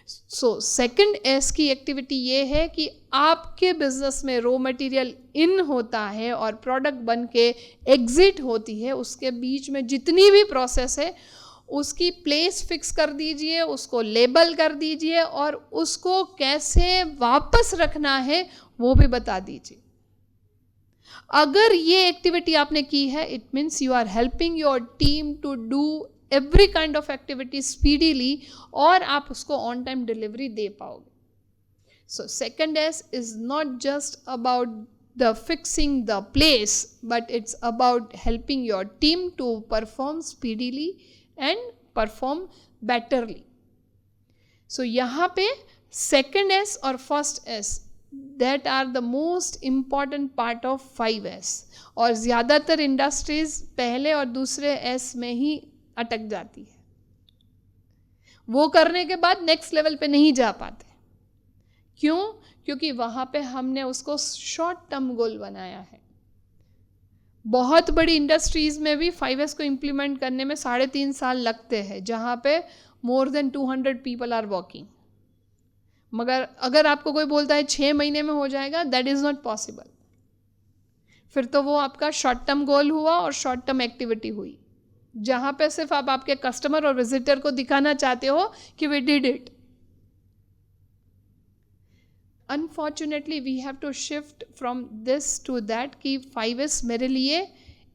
सो सेकंड S की एक्टिविटी ये है कि आपके बिजनेस में रॉ मटेरियल इन होता है और प्रोडक्ट बन के एग्जिट होती है, उसके बीच में जितनी भी प्रोसेस है उसकी प्लेस फिक्स कर दीजिए, उसको लेबल कर दीजिए और उसको कैसे वापस रखना है वो भी बता दीजिए। अगर ये एक्टिविटी आपने की है, it means you are helping your team to do every kind of activity speedily, और आप उसको ऑन टाइम डिलीवरी दे पाओगे। So second S is not just about the fixing the place, but it's about helping your team to perform speedily and perform betterly. So यहाँ पे सेकेंड एस और first S, that are the most important part of 5S, और ज़्यादातर इंडस्ट्रीज पहले और दूसरे एस में ही अटक जाती है, वो करने के बाद नेक्स्ट लेवल पे नहीं जा पाते। क्यों? क्योंकि वहाँ पे हमने उसको शॉर्ट टर्म गोल बनाया है। बहुत बड़ी इंडस्ट्रीज में भी 5S को इम्प्लीमेंट करने में 3.5 साल लगते हैं, जहाँ पे more than 200 people are working. मगर अगर आपको कोई बोलता है 6 महीने में हो जाएगा, दैट इज़ नॉट पॉसिबल। फिर तो वो आपका शॉर्ट टर्म गोल हुआ और शॉर्ट टर्म एक्टिविटी हुई, जहाँ पे सिर्फ आप आपके कस्टमर और विजिटर को दिखाना चाहते हो कि we did it. Unfortunately we have to shift from this to that कि 5S मेरे लिए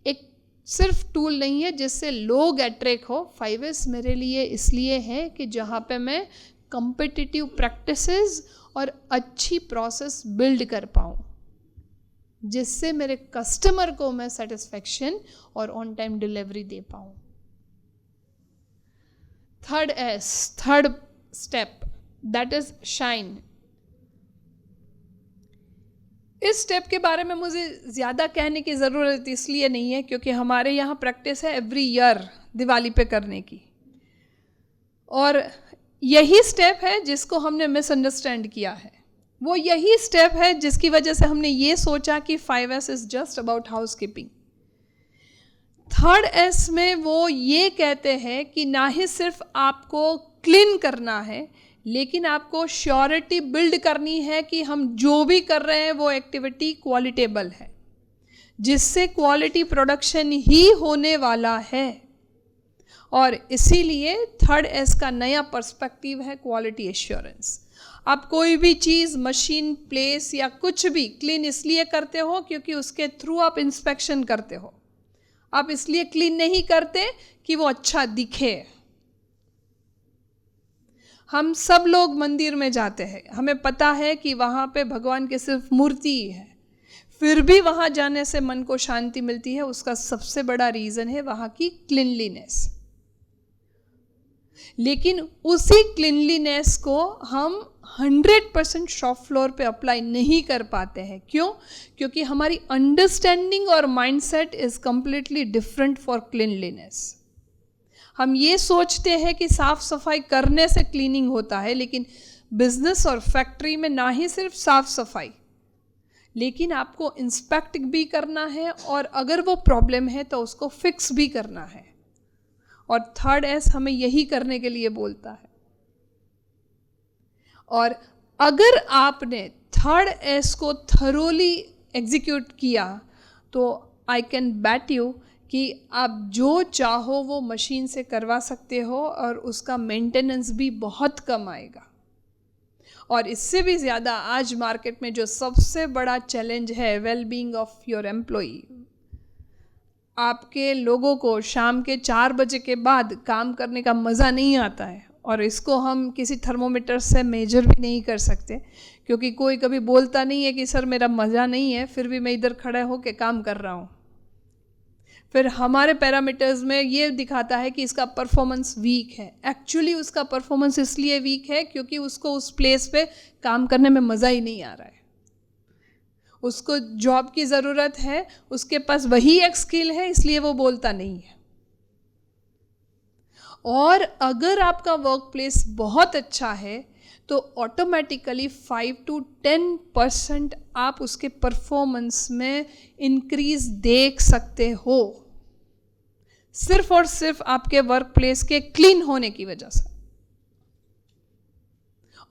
एक सिर्फ टूल नहीं है जिससे लोग अट्रैक्ट हो। 5S मेरे लिए इसलिए है कि जहाँ पे मैं कम्पिटिटिव प्रैक्टिसेस और अच्छी प्रोसेस बिल्ड कर पाऊँ, जिससे मेरे कस्टमर को मैं सेटिस्फेक्शन और ऑन टाइम डिलीवरी दे पाऊँ। Third S, third step, that is shine. इस स्टेप के बारे में मुझे ज़्यादा कहने की ज़रूरत इसलिए नहीं है क्योंकि हमारे यहाँ प्रैक्टिस है एवरी ईयर दिवाली पे करने की, और यही स्टेप है जिसको हमने मिसअंडरस्टैंड किया है। वो यही स्टेप है जिसकी वजह से हमने ये सोचा कि 5S is just about housekeeping. Third S में वो ये कहते हैं कि ना ही सिर्फ आपको क्लीन करना है, लेकिन आपको श्योरिटी बिल्ड करनी है कि हम जो भी कर रहे हैं वो एक्टिविटी क्वालिटेबल है, जिससे क्वालिटी प्रोडक्शन ही होने वाला है। और इसीलिए थर्ड एस का नया पर्सपेक्टिव है क्वालिटी एश्योरेंस। आप कोई भी चीज़, मशीन, प्लेस या कुछ भी क्लीन इसलिए करते हो क्योंकि उसके थ्रू आप इंस्पेक्शन करते हो। आप इसलिए क्लीन नहीं करते कि वो अच्छा दिखे। हम सब लोग मंदिर में जाते हैं, हमें पता है कि वहाँ पे भगवान की सिर्फ मूर्ति ही है, फिर भी वहाँ जाने से मन को शांति मिलती है। उसका सबसे बड़ा रीज़न है वहाँ की क्लीनलीनेस। लेकिन उसी क्लीनलीनेस को हम 100% शॉप फ्लोर पे अप्लाई नहीं कर पाते हैं। क्यों? क्योंकि हमारी अंडरस्टैंडिंग और mindset is completely different for cleanliness. हम ये सोचते हैं कि साफ सफाई करने से क्लीनिंग होता है, लेकिन बिजनेस और फैक्ट्री में ना ही सिर्फ साफ सफाई, लेकिन आपको इंस्पेक्ट भी करना है और अगर वो प्रॉब्लम है तो उसको फिक्स भी करना है। और थर्ड एस हमें यही करने के लिए बोलता है। और अगर आपने थर्ड एस को थरोली एग्जीक्यूट किया तो आई कैन बैट यू कि आप जो चाहो वो मशीन से करवा सकते हो और उसका मेंटेनेंस भी बहुत कम आएगा। और इससे भी ज़्यादा आज मार्केट में जो सबसे बड़ा चैलेंज है वेलबींग ऑफ योर एम्प्लॉई। आपके लोगों को शाम के 4 बजे के बाद काम करने का मज़ा नहीं आता है, और इसको हम किसी थर्मोमीटर से मेजर भी नहीं कर सकते क्योंकि कोई कभी बोलता नहीं है कि सर मेरा मज़ा नहीं है, फिर भी मैं इधर खड़ा होकर काम कर रहा हूँ। फिर हमारे पैरामीटर्स में ये दिखाता है कि इसका परफॉर्मेंस वीक है। एक्चुअली उसका परफॉर्मेंस इसलिए वीक है क्योंकि उसको उस प्लेस पे काम करने में मज़ा ही नहीं आ रहा है। उसको जॉब की ज़रूरत है, उसके पास वही एक स्किल है, इसलिए वो बोलता नहीं है। और अगर आपका वर्क प्लेस बहुत अच्छा है तो ऑटोमेटिकली 5 to 10% आप उसके परफॉर्मेंस में इंक्रीज देख सकते हो, सिर्फ और सिर्फ आपके वर्क प्लेस के क्लीन होने की वजह से।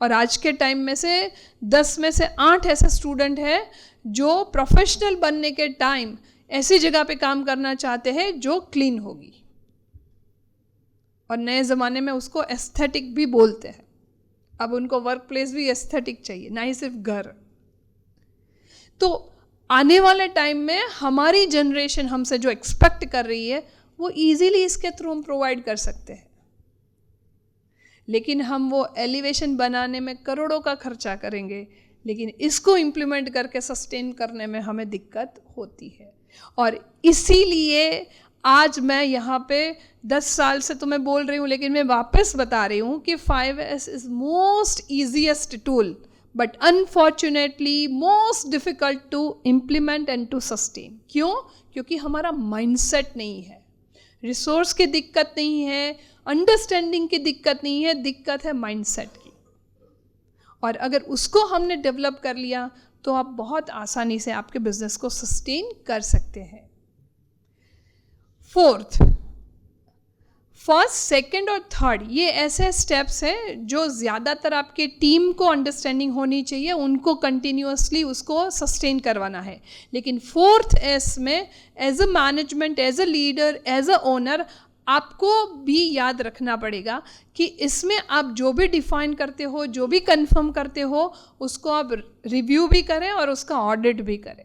और आज के टाइम में से 10 में से 8 ऐसे स्टूडेंट हैं जो प्रोफेशनल बनने के टाइम ऐसी जगह पे काम करना चाहते हैं जो क्लीन होगी, और नए ज़माने में उसको एस्थेटिक भी बोलते हैं। अब उनको वर्क प्लेस भी एस्थेटिक चाहिए, ना ही सिर्फ घर। तो आने वाले टाइम में हमारी जनरेशन हमसे जो एक्सपेक्ट कर रही है वो इजीली इसके थ्रू हम प्रोवाइड कर सकते हैं, लेकिन हम वो एलिवेशन बनाने में करोड़ों का खर्चा करेंगे, लेकिन इसको इम्प्लीमेंट करके सस्टेन करने में हमें दिक्कत होती है। और इसीलिए आज मैं यहाँ पे 10 साल से तुम्हें बोल रही हूँ, लेकिन मैं वापस बता रही हूँ कि 5S is most easiest tool, but unfortunately most difficult to implement and to sustain. क्यों? क्योंकि हमारा माइंडसेट नहीं है. रिसोर्स की दिक्कत नहीं है, अंडरस्टैंडिंग की दिक्कत नहीं है, दिक्कत है माइंडसेट की. और अगर उसको हमने डेवलप कर लिया तो आप बहुत आसानी से आपके बिजनेस को सस्टेन कर सकते हैं. फोर्थ, फर्स्ट, सेकंड और थर्ड, ये ऐसे स्टेप्स हैं जो ज़्यादातर आपके टीम को अंडरस्टैंडिंग होनी चाहिए, उनको कंटिन्यूअसली उसको सस्टेन करवाना है. लेकिन फोर्थ एस में as a management, as a leader, as a owner, आपको भी याद रखना पड़ेगा कि इसमें आप जो भी डिफाइन करते हो, जो भी कंफर्म करते हो, उसको आप रिव्यू भी करें और उसका ऑडिट भी करें.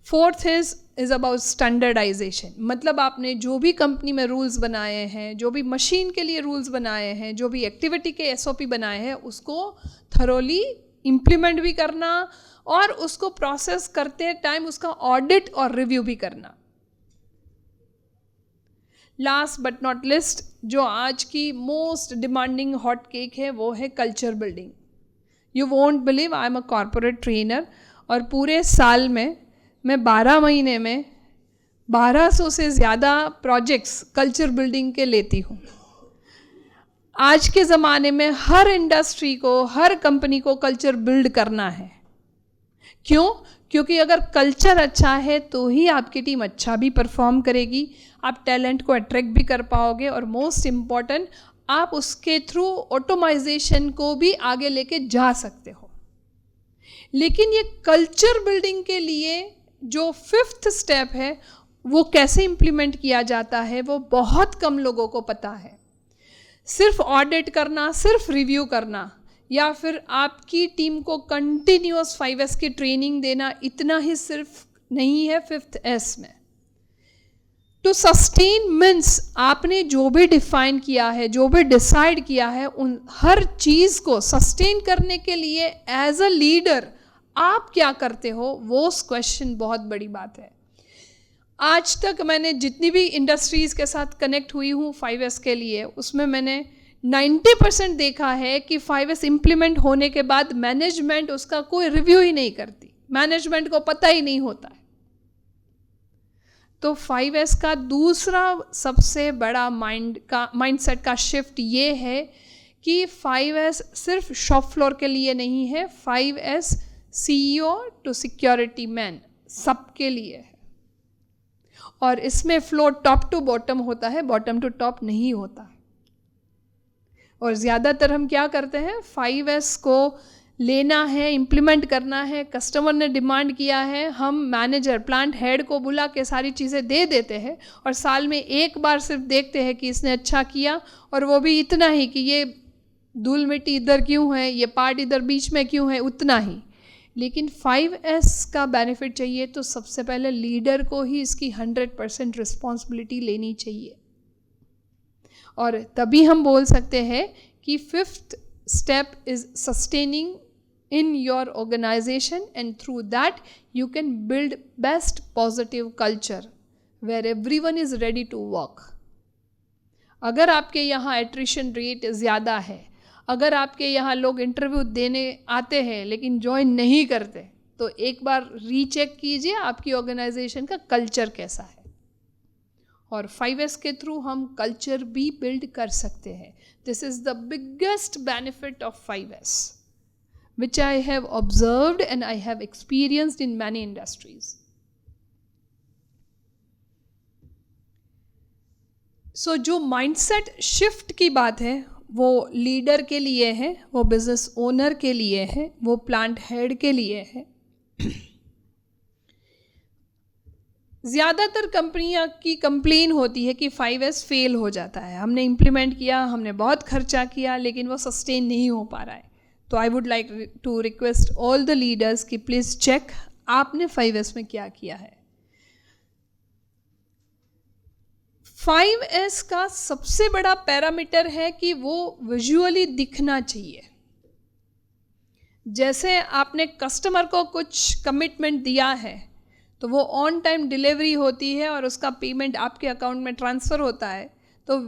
Fourth is about standardization. मतलब आपने जो भी कंपनी में रूल्स बनाए हैं, जो भी मशीन के लिए रूल्स बनाए हैं, जो भी एक्टिविटी के SOP बनाए हैं, उसको थरोली इम्प्लीमेंट भी करना और उसको प्रोसेस करते टाइम उसका ऑडिट और रिव्यू भी करना. लास्ट बट नॉट लिस्ट, जो आज की मोस्ट डिमांडिंग हॉट केक है, वो है culture building. You won't believe, I am a corporate trainer और पूरे साल में मैं 12 महीने में 1200 से ज़्यादा प्रोजेक्ट्स कल्चर बिल्डिंग के लेती हूँ. आज के ज़माने में हर इंडस्ट्री को, हर कंपनी को कल्चर बिल्ड करना है. क्यों? क्योंकि अगर कल्चर अच्छा है तो ही आपकी टीम अच्छा भी परफॉर्म करेगी, आप टैलेंट को अट्रैक्ट भी कर पाओगे और मोस्ट इम्पॉर्टेंट, आप उसके थ्रू ऑटोमाइजेशन को भी आगे लेके जा सकते हो. लेकिन ये कल्चर बिल्डिंग के लिए जो 5th स्टेप है, वो कैसे इम्प्लीमेंट किया जाता है, वो बहुत कम लोगों को पता है. सिर्फ ऑडिट करना, सिर्फ रिव्यू करना, या फिर आपकी टीम को कंटिन्यूअस 5S की ट्रेनिंग देना, इतना ही सिर्फ नहीं है 5th S में. टू सस्टेन मीन्स आपने जो भी डिफाइन किया है, जो भी डिसाइड किया है, उन हर चीज़ को सस्टेन करने के लिए एज अ लीडर आप क्या करते हो, वो क्वेश्चन बहुत बड़ी बात है. आज तक मैंने जितनी भी इंडस्ट्रीज़ के साथ कनेक्ट हुई हूँ 5S के लिए, उसमें मैंने 90% देखा है कि 5S इम्प्लीमेंट होने के बाद मैनेजमेंट उसका कोई रिव्यू ही नहीं करती, मैनेजमेंट को पता ही नहीं होता है. तो 5S का दूसरा सबसे बड़ा माइंडसेट का शिफ्ट ये है कि 5S सिर्फ शॉप फ्लोर के लिए नहीं है, 5S CEO to security man सबके लिए है. और इसमें फ्लो टॉप टू बॉटम होता है, बॉटम टू टॉप नहीं होता है. और ज़्यादातर हम क्या करते हैं, 5S को लेना है, इम्प्लीमेंट करना है, कस्टमर ने डिमांड किया है, हम मैनेजर, प्लांट हेड को बुला के सारी चीज़ें दे देते हैं और साल में एक बार सिर्फ देखते हैं कि इसने अच्छा किया, और वो भी इतना ही कि ये धूल मिट्टी इधर क्यों है, ये पार्ट इधर बीच में क्यों है, उतना ही. लेकिन 5S का बेनिफिट चाहिए तो सबसे पहले लीडर को ही इसकी 100% रिस्पॉन्सिबिलिटी लेनी चाहिए. और तभी हम बोल सकते हैं कि 5th step is sustaining in your organization, and through that you can build best positive culture where everyone is ready to work. अगर आपके यहाँ एट्रिशन रेट ज़्यादा है, अगर आपके यहाँ लोग इंटरव्यू देने आते हैं लेकिन ज्वाइन नहीं करते, तो एक बार रीचेक कीजिए आपकी ऑर्गेनाइजेशन का कल्चर कैसा है. और 5S के थ्रू हम कल्चर भी बिल्ड कर सकते हैं. This is the biggest benefit of 5S, which I have observed and I have experienced in many industries. So जो माइंडसेट शिफ्ट की बात है, वो लीडर के लिए है, वो बिजनेस ओनर के लिए है, वो प्लांट हेड के लिए है. ज़्यादातर कंपनियां की कंप्लेन होती है कि 5S फेल हो जाता है, हमने इम्प्लीमेंट किया, हमने बहुत खर्चा किया, लेकिन वो सस्टेन नहीं हो पा रहा है. तो I would like to request all the leaders कि प्लीज़ चेक आपने 5S में क्या किया है. 5S का सबसे बड़ा पैरामीटर है कि वो विजुअली दिखना चाहिए. जैसे आपने कस्टमर को कुछ कमिटमेंट दिया है, तो वो ऑन टाइम डिलीवरी होती है और उसका पेमेंट आपके अकाउंट में ट्रांसफ़र होता है, तो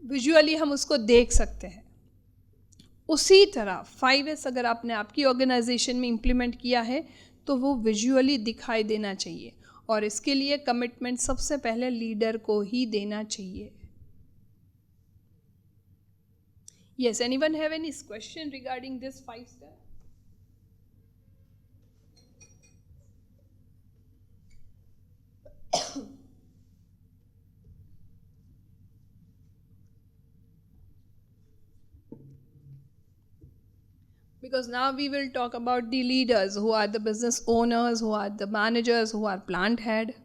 विजुअली हम उसको देख सकते हैं। उसी तरह 5S अगर आपने आपकी ऑर्गेनाइजेशन में इम्प्लीमेंट किया है तो वो विजुअली दिखाई देना चाहिए, और इसके लिए कमिटमेंट सबसे पहले लीडर को ही देना चाहिए। Yes, anyone have any question regarding this 5 step? Because now we will talk about the leaders who are the business owners, who are the managers, who are plant head.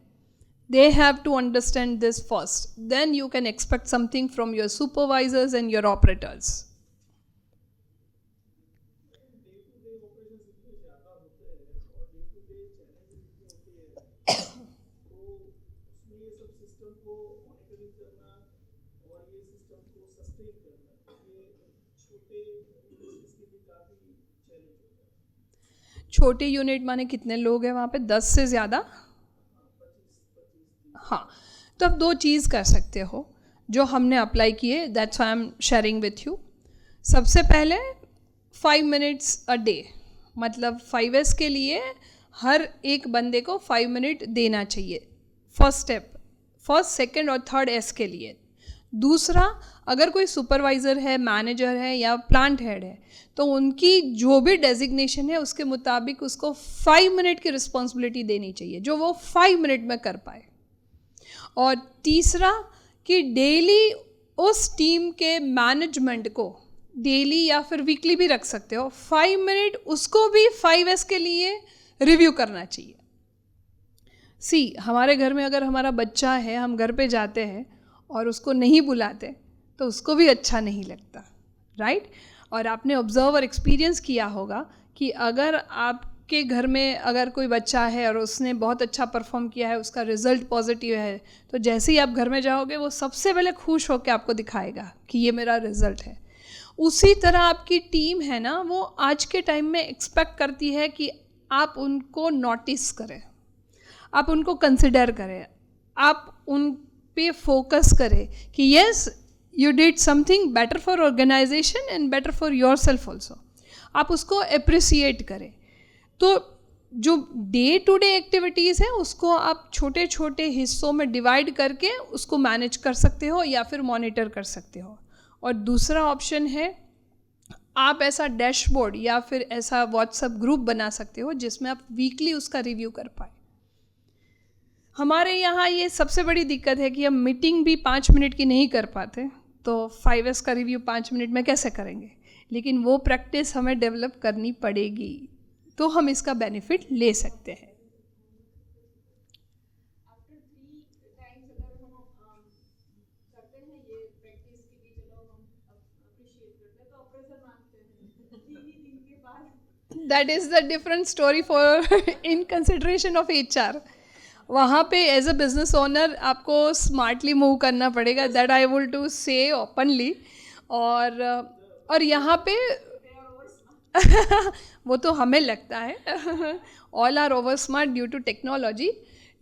They have to understand this first. Then you can expect something from your supervisors and your operators. छोटे यूनिट माने कितने लोग हैं वहाँ पे? 10 से ज़्यादा? हाँ, तो अब 2 चीज़ कर सकते हो जो हमने अप्लाई किए, that's I am sharing with you. सबसे पहले 5 मिनट्स अ डे, मतलब 5S के लिए हर एक बंदे को 5 मिनट देना चाहिए। फर्स्ट स्टेप, फर्स्ट, सेकंड और थर्ड S के लिए। दूसरा, अगर कोई सुपरवाइज़र है, मैनेजर है या प्लांट हेड है, तो उनकी जो भी डेजिग्नेशन है उसके मुताबिक उसको 5 मिनट की रिस्पॉन्सिबिलिटी देनी चाहिए जो वो 5 मिनट में कर पाए। और तीसरा कि डेली उस टीम के मैनेजमेंट को, डेली या फिर वीकली भी रख सकते हो, 5 मिनट उसको भी 5S के लिए रिव्यू करना चाहिए। हमारे घर में अगर हमारा बच्चा है, हम घर पे जाते हैं और उसको नहीं बुलाते तो उसको भी अच्छा नहीं लगता, राइट? और आपने ऑब्जर्व और एक्सपीरियंस किया होगा कि अगर आपके घर में अगर कोई बच्चा है और उसने बहुत अच्छा परफॉर्म किया है, उसका रिजल्ट पॉजिटिव है, तो जैसे ही आप घर में जाओगे वो सबसे पहले खुश होकर आपको दिखाएगा कि ये मेरा रिजल्ट है। उसी तरह आपकी टीम है ना, वो आज के टाइम में एक्सपेक्ट करती है कि आप उनको नोटिस करें, आप उनको कंसिडर करें, आप उन पे फोकस करें कि yes you did something better for organization and better for yourself also. आप उसको अप्रिसिएट करें। तो जो डे टू डे एक्टिविटीज़ हैं उसको आप छोटे छोटे हिस्सों में डिवाइड करके उसको मैनेज कर सकते हो या फिर मॉनिटर कर सकते हो। और दूसरा ऑप्शन है, आप ऐसा डैशबोर्ड या फिर ऐसा व्हाट्सएप ग्रुप बना सकते हो जिसमें आप वीकली उसका रिव्यू कर पाए। हमारे यहाँ ये सबसे बड़ी दिक्कत है कि हम मीटिंग भी 5 मिनट की नहीं कर पाते, तो 5S का रिव्यू 5 मिनट में कैसे करेंगे? लेकिन वो प्रैक्टिस हमें डेवलप करनी पड़ेगी, तो हम इसका बेनिफिट ले सकते हैं। That is the different story for in consideration of HR. वहाँ पे एज अ बिजनेस ओनर आपको स्मार्टली मूव करना पड़ेगा, that I will to say openly. और यहाँ पे वो तो हमें लगता है all are over smart due to technology,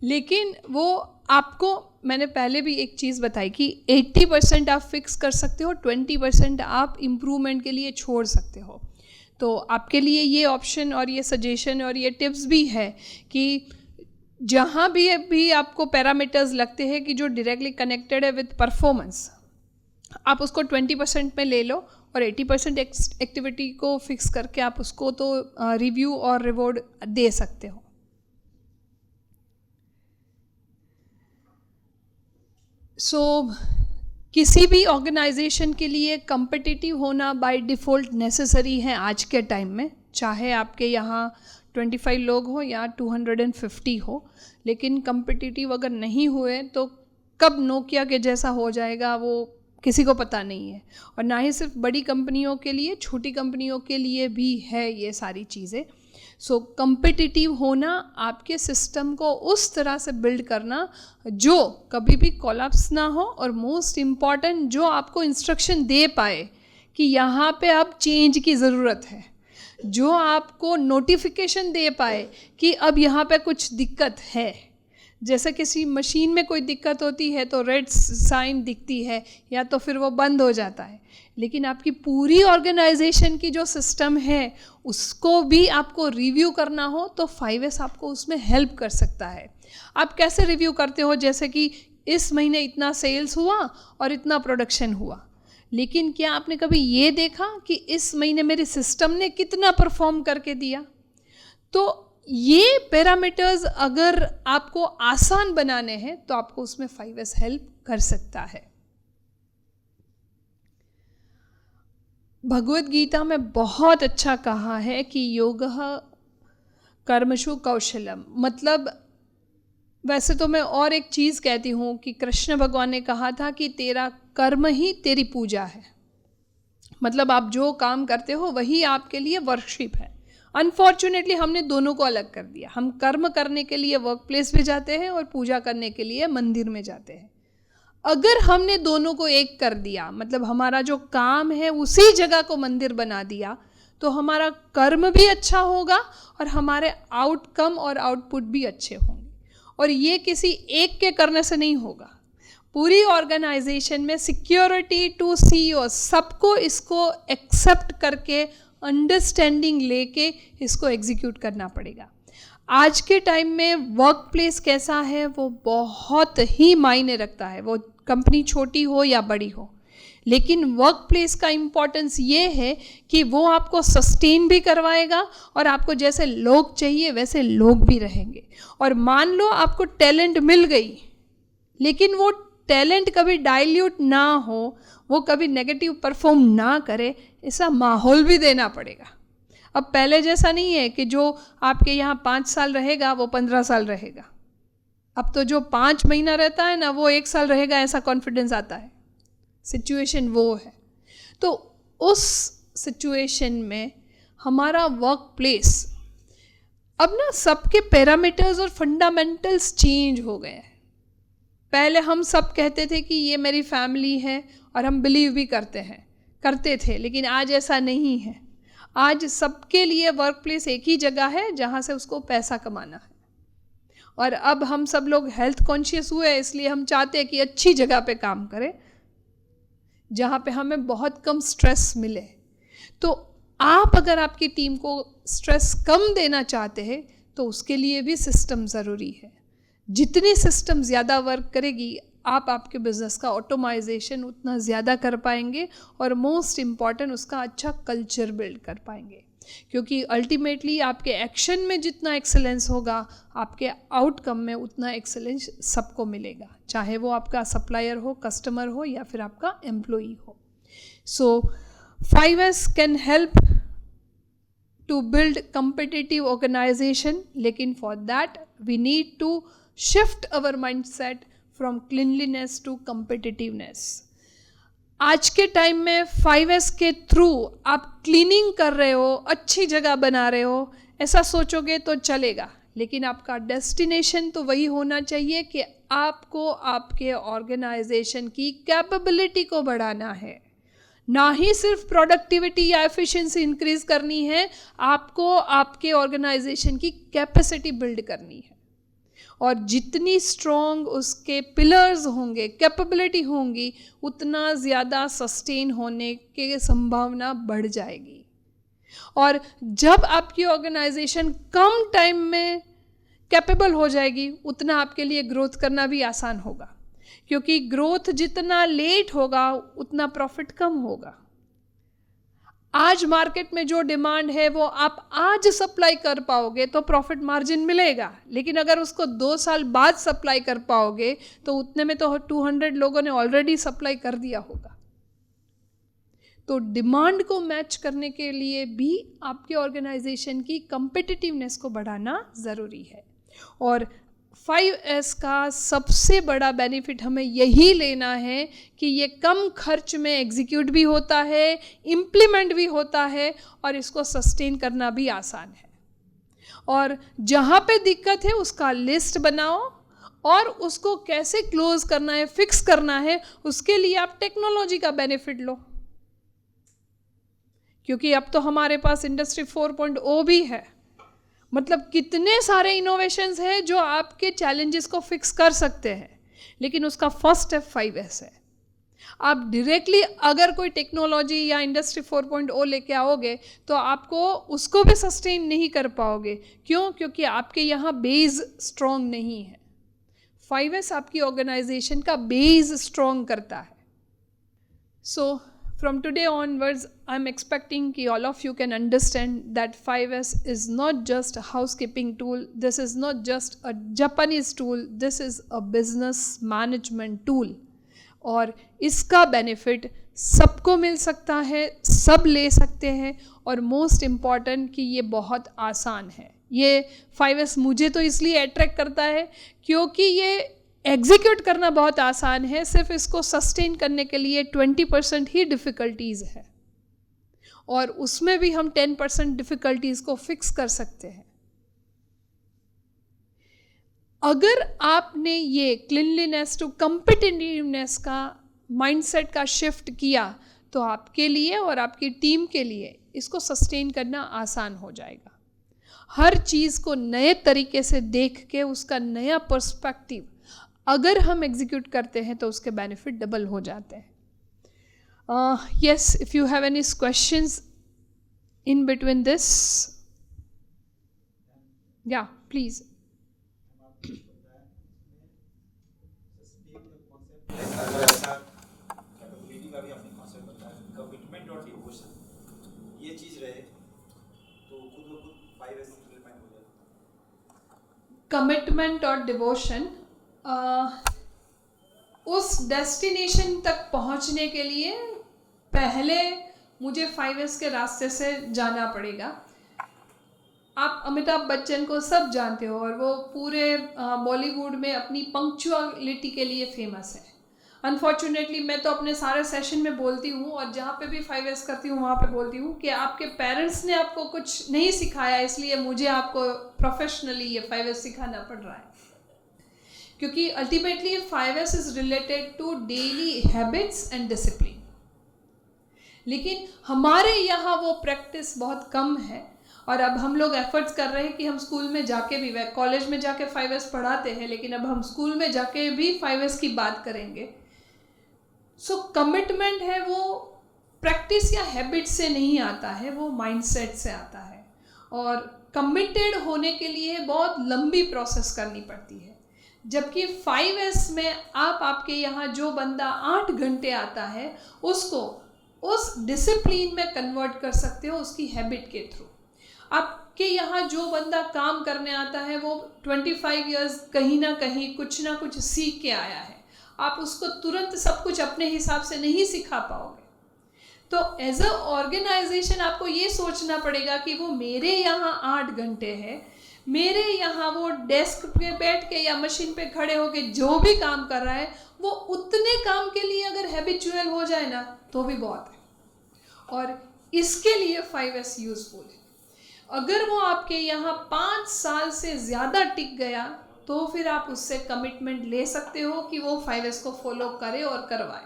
लेकिन वो आपको, मैंने पहले भी एक चीज़ बताई कि 80% आप फिक्स कर सकते हो, 20% आप इम्प्रूवमेंट के लिए छोड़ सकते हो। तो आपके लिए ये ऑप्शन और ये सजेशन और ये टिप्स भी है कि जहाँ भी आपको पैरामीटर्स लगते हैं कि जो डायरेक्टली कनेक्टेड है विद परफॉर्मेंस, आप उसको 20% में ले लो और 80% एक्टिविटी को फिक्स करके आप उसको तो रिव्यू और रिवॉर्ड दे सकते हो। किसी भी ऑर्गेनाइजेशन के लिए कम्पिटिटिव होना बाय डिफ़ॉल्ट नेसेसरी है आज के टाइम में, चाहे आपके यहाँ 25 लोग हो या 250 हो। लेकिन कम्पिटिटिव अगर नहीं हुए तो कब नोकिया के जैसा हो जाएगा वो किसी को पता नहीं है। और ना ही सिर्फ बड़ी कंपनियों के लिए, छोटी कंपनियों के लिए भी है ये सारी चीज़ें। कम्पिटिटिव होना, आपके सिस्टम को उस तरह से बिल्ड करना जो कभी भी कोलैप्स ना हो, और मोस्ट इम्पॉर्टेंट जो आपको इंस्ट्रक्शन दे पाए कि यहाँ पे अब चेंज की ज़रूरत है। जो आपको नोटिफिकेशन दे पाए कि अब यहाँ पे कुछ दिक्कत है। जैसे किसी मशीन में कोई दिक्कत होती है तो रेड साइन दिखती है या तो फिर वो बंद हो जाता है, लेकिन आपकी पूरी ऑर्गेनाइजेशन की जो सिस्टम है उसको भी आपको रिव्यू करना हो तो 5S आपको उसमें हेल्प कर सकता है। आप कैसे रिव्यू करते हो? जैसे कि इस महीने इतना सेल्स हुआ और इतना प्रोडक्शन हुआ, लेकिन क्या आपने कभी ये देखा कि इस महीने मेरे सिस्टम ने कितना परफॉर्म करके दिया? तो ये पैरामीटर्स अगर आपको आसान बनाने हैं तो आपको उसमें 5S हेल्प कर सकता है। भगवद गीता में बहुत अच्छा कहा है कि योगः कर्मसु कौशलम, मतलब वैसे तो मैं और एक चीज़ कहती हूँ कि कृष्ण भगवान ने कहा था कि तेरा कर्म ही तेरी पूजा है, मतलब आप जो काम करते हो वही आपके लिए वर्शिप है। अनफॉर्चुनेटली हमने दोनों को अलग कर दिया। हम कर्म करने के लिए वर्क प्लेस पे जाते हैं और पूजा करने के लिए मंदिर में जाते हैं। अगर हमने दोनों को एक कर दिया, मतलब हमारा जो काम है उसी जगह को मंदिर बना दिया, तो हमारा कर्म भी अच्छा होगा और हमारे आउटकम और आउटपुट भी अच्छे होंगे। और ये किसी एक के करने से नहीं होगा, पूरी ऑर्गेनाइजेशन में सिक्योरिटी टू CEO सबको इसको एक्सेप्ट करके अंडरस्टैंडिंग लेके इसको एग्जीक्यूट करना पड़ेगा। आज के टाइम में वर्क प्लेस कैसा है वो बहुत ही मायने रखता है, वो कंपनी छोटी हो या बड़ी हो, लेकिन वर्क प्लेस का इम्पोर्टेंस ये है कि वो आपको सस्टेन भी करवाएगा और आपको जैसे लोग चाहिए वैसे लोग भी रहेंगे। और मान लो आपको टैलेंट मिल गई, लेकिन वो टैलेंट कभी डाइल्यूट ना हो, वो कभी नेगेटिव परफॉर्म ना करे, ऐसा माहौल भी देना पड़ेगा। अब पहले जैसा नहीं है कि जो आपके यहाँ 5 साल रहेगा वो 15 साल रहेगा। अब तो जो 5 महीना रहता है ना वो 1 साल रहेगा, ऐसा कॉन्फिडेंस आता है। सिचुएशन वो है। तो उस सिचुएशन में हमारा वर्क प्लेस अब ना सबके पैरामीटर्स और फंडामेंटल्स चेंज हो गए हैं। पहले हम सब कहते थे कि ये मेरी फैमिली है और हम बिलीव भी करते थे, लेकिन आज ऐसा नहीं है। आज सबके लिए वर्क प्लेस एक ही जगह है जहाँ से उसको पैसा कमाना है। और अब हम सब लोग हेल्थ कॉन्शियस हुए, इसलिए हम चाहते हैं कि अच्छी जगह पे काम करें जहाँ पे हमें बहुत कम स्ट्रेस मिले। तो आप अगर आपकी टीम को स्ट्रेस कम देना चाहते हैं तो उसके लिए भी सिस्टम ज़रूरी है। जितनी सिस्टम ज़्यादा वर्क करेगी आप आपके बिजनेस का ऑटोमाइजेशन उतना ज़्यादा कर पाएंगे और मोस्ट इम्पॉर्टेंट उसका अच्छा कल्चर बिल्ड कर पाएंगे, क्योंकि अल्टीमेटली आपके एक्शन में जितना एक्सेलेंस होगा आपके आउटकम में उतना एक्सेलेंस सबको मिलेगा, चाहे वो आपका सप्लायर हो, कस्टमर हो या फिर आपका एम्प्लॉई हो। So 5S can help to build competitive organization, लेकिन for that we need to shift our mindset from cleanliness to competitiveness। आज के टाइम में 5S के थ्रू आप क्लीनिंग कर रहे हो, अच्छी जगह बना रहे हो, ऐसा सोचोगे तो चलेगा, लेकिन आपका डेस्टिनेशन तो वही होना चाहिए कि आपको आपके ऑर्गेनाइजेशन की कैपेबिलिटी को बढ़ाना है, ना ही सिर्फ प्रोडक्टिविटी या एफिशिएंसी इंक्रीज करनी है, आपको आपके ऑर्गेनाइजेशन की कैपेसिटी बिल्ड करनी है। और जितनी स्ट्रॉन्ग उसके पिलर्स होंगे, कैपेबिलिटी होंगी, उतना ज़्यादा सस्टेन होने की संभावना बढ़ जाएगी। और जब आपकी ऑर्गेनाइजेशन कम टाइम में कैपेबल हो जाएगी उतना आपके लिए ग्रोथ करना भी आसान होगा, क्योंकि ग्रोथ जितना लेट होगा उतना प्रॉफिट कम होगा। आज मार्केट में जो डिमांड है वो आप आज सप्लाई कर पाओगे तो प्रॉफिट मार्जिन मिलेगा, लेकिन अगर उसको 2 साल बाद सप्लाई कर पाओगे तो उतने में तो 200 लोगों ने ऑलरेडी सप्लाई कर दिया होगा। तो डिमांड को मैच करने के लिए भी आपके ऑर्गेनाइजेशन की कॉम्पिटिटिवनेस को बढ़ाना ज़रूरी है। और 5S का सबसे बड़ा बेनिफिट हमें यही लेना है कि ये कम खर्च में एग्जीक्यूट भी होता है, इम्प्लीमेंट भी होता है और इसको सस्टेन करना भी आसान है। और जहाँ पे दिक्कत है उसका लिस्ट बनाओ और उसको कैसे क्लोज करना है, फिक्स करना है, उसके लिए आप टेक्नोलॉजी का बेनिफिट लो, क्योंकि अब तो हमारे पास इंडस्ट्री 4.0 भी है। मतलब कितने सारे इनोवेशंस हैं जो आपके चैलेंजेस को फिक्स कर सकते हैं, लेकिन उसका फर्स्ट स्टेप 5S है। आप डायरेक्टली अगर कोई टेक्नोलॉजी या इंडस्ट्री 4.0 लेके आओगे तो आपको उसको भी सस्टेन नहीं कर पाओगे। क्यों? क्योंकि आपके यहाँ बेस स्ट्रॉन्ग नहीं है। 5S आपकी ऑर्गेनाइजेशन का बेस स्ट्रॉन्ग करता है। सो from today onwards, I'm expecting कि all of you can understand that 5S is not just a housekeeping tool. This is not just a Japanese tool. This is a business management tool. और इसका बेनिफिट सबको मिल सकता है, सब ले सकते हैं, और मोस्ट इम्पॉर्टेंट कि ये बहुत आसान है। ये 5S मुझे तो इसलिए अट्रैक्ट करता है क्योंकि ये एग्जीक्यूट करना बहुत आसान है, सिर्फ इसको सस्टेन करने के लिए 20% ही डिफ़िकल्टीज़ है, और उसमें भी हम 10% डिफ़िकल्टीज़ को फिक्स कर सकते हैं। अगर आपने ये क्लीनलीनेस टू कम्पिटिटिवनेस का माइंडसेट का शिफ्ट किया तो आपके लिए और आपकी टीम के लिए इसको सस्टेन करना आसान हो जाएगा। हर चीज़ को नए तरीके से देख के उसका नया पर्सपेक्टिव अगर हम एग्जीक्यूट करते हैं तो उसके बेनिफिट डबल हो जाते हैं। Yes, if you have any questions in between this, या प्लीज़। अगर ऐसा कैपेबिलिटी का भी आपने कॉन्सेप्ट बताया, कमिटमेंट और डिवोशन ये चीज़ रहे तो खुद ब खुद 5S इम्प्लीमेंट हो जाए। कमिटमेंट और डिवोशन, उस डेस्टिनेशन तक पहुंचने के लिए पहले मुझे 5S के रास्ते से जाना पड़ेगा। आप अमिताभ बच्चन को सब जानते हो और वो पूरे बॉलीवुड में अपनी पंक्चुअलिटी के लिए फेमस है। अनफॉर्चुनेटली मैं तो अपने सारे सेशन में बोलती हूँ और जहाँ पे भी 5S करती हूँ वहाँ पे बोलती हूँ कि आपके पेरेंट्स ने आपको कुछ नहीं सिखाया, इसलिए मुझे आपको प्रोफेशनली ये 5S सिखाना पड़ रहा है। क्योंकि ultimately 5S is related to daily habits and discipline, लेकिन हमारे यहाँ वो प्रैक्टिस बहुत कम है। और अब हम लोग एफर्ट्स कर रहे हैं कि हम स्कूल में जाके भी, कॉलेज में जाके 5S पढ़ाते हैं, लेकिन अब हम स्कूल में जाके भी 5S की बात करेंगे। सो कमिटमेंट है वो प्रैक्टिस या हैबिट से नहीं आता है, वो माइंडसेट से आता है। और कमिटेड होने के लिए बहुत लंबी प्रोसेस करनी पड़ती है, जबकि 5S में आप आपके यहाँ जो बंदा 8 घंटे आता है उसको उस डिसिप्लिन में कन्वर्ट कर सकते हो उसकी हैबिट के थ्रू। आपके यहाँ जो बंदा काम करने आता है वो 25 इयर्स कहीं ना कुछ सीख के आया है, आप उसको तुरंत सब कुछ अपने हिसाब से नहीं सिखा पाओगे। तो एज अ ऑर्गेनाइजेशन आपको ये सोचना पड़ेगा कि वो मेरे यहाँ 8 घंटे है, मेरे यहाँ वो डेस्क पे बैठ के या मशीन पे खड़े होके जो भी काम कर रहा है वो उतने काम के लिए अगर हैबिचुअल हो जाए ना तो भी बहुत है, और इसके लिए 5S यूजफुल है। अगर वो आपके यहाँ 5 साल से ज़्यादा टिक गया तो फिर आप उससे कमिटमेंट ले सकते हो कि वो 5S को फॉलो करे और करवाए,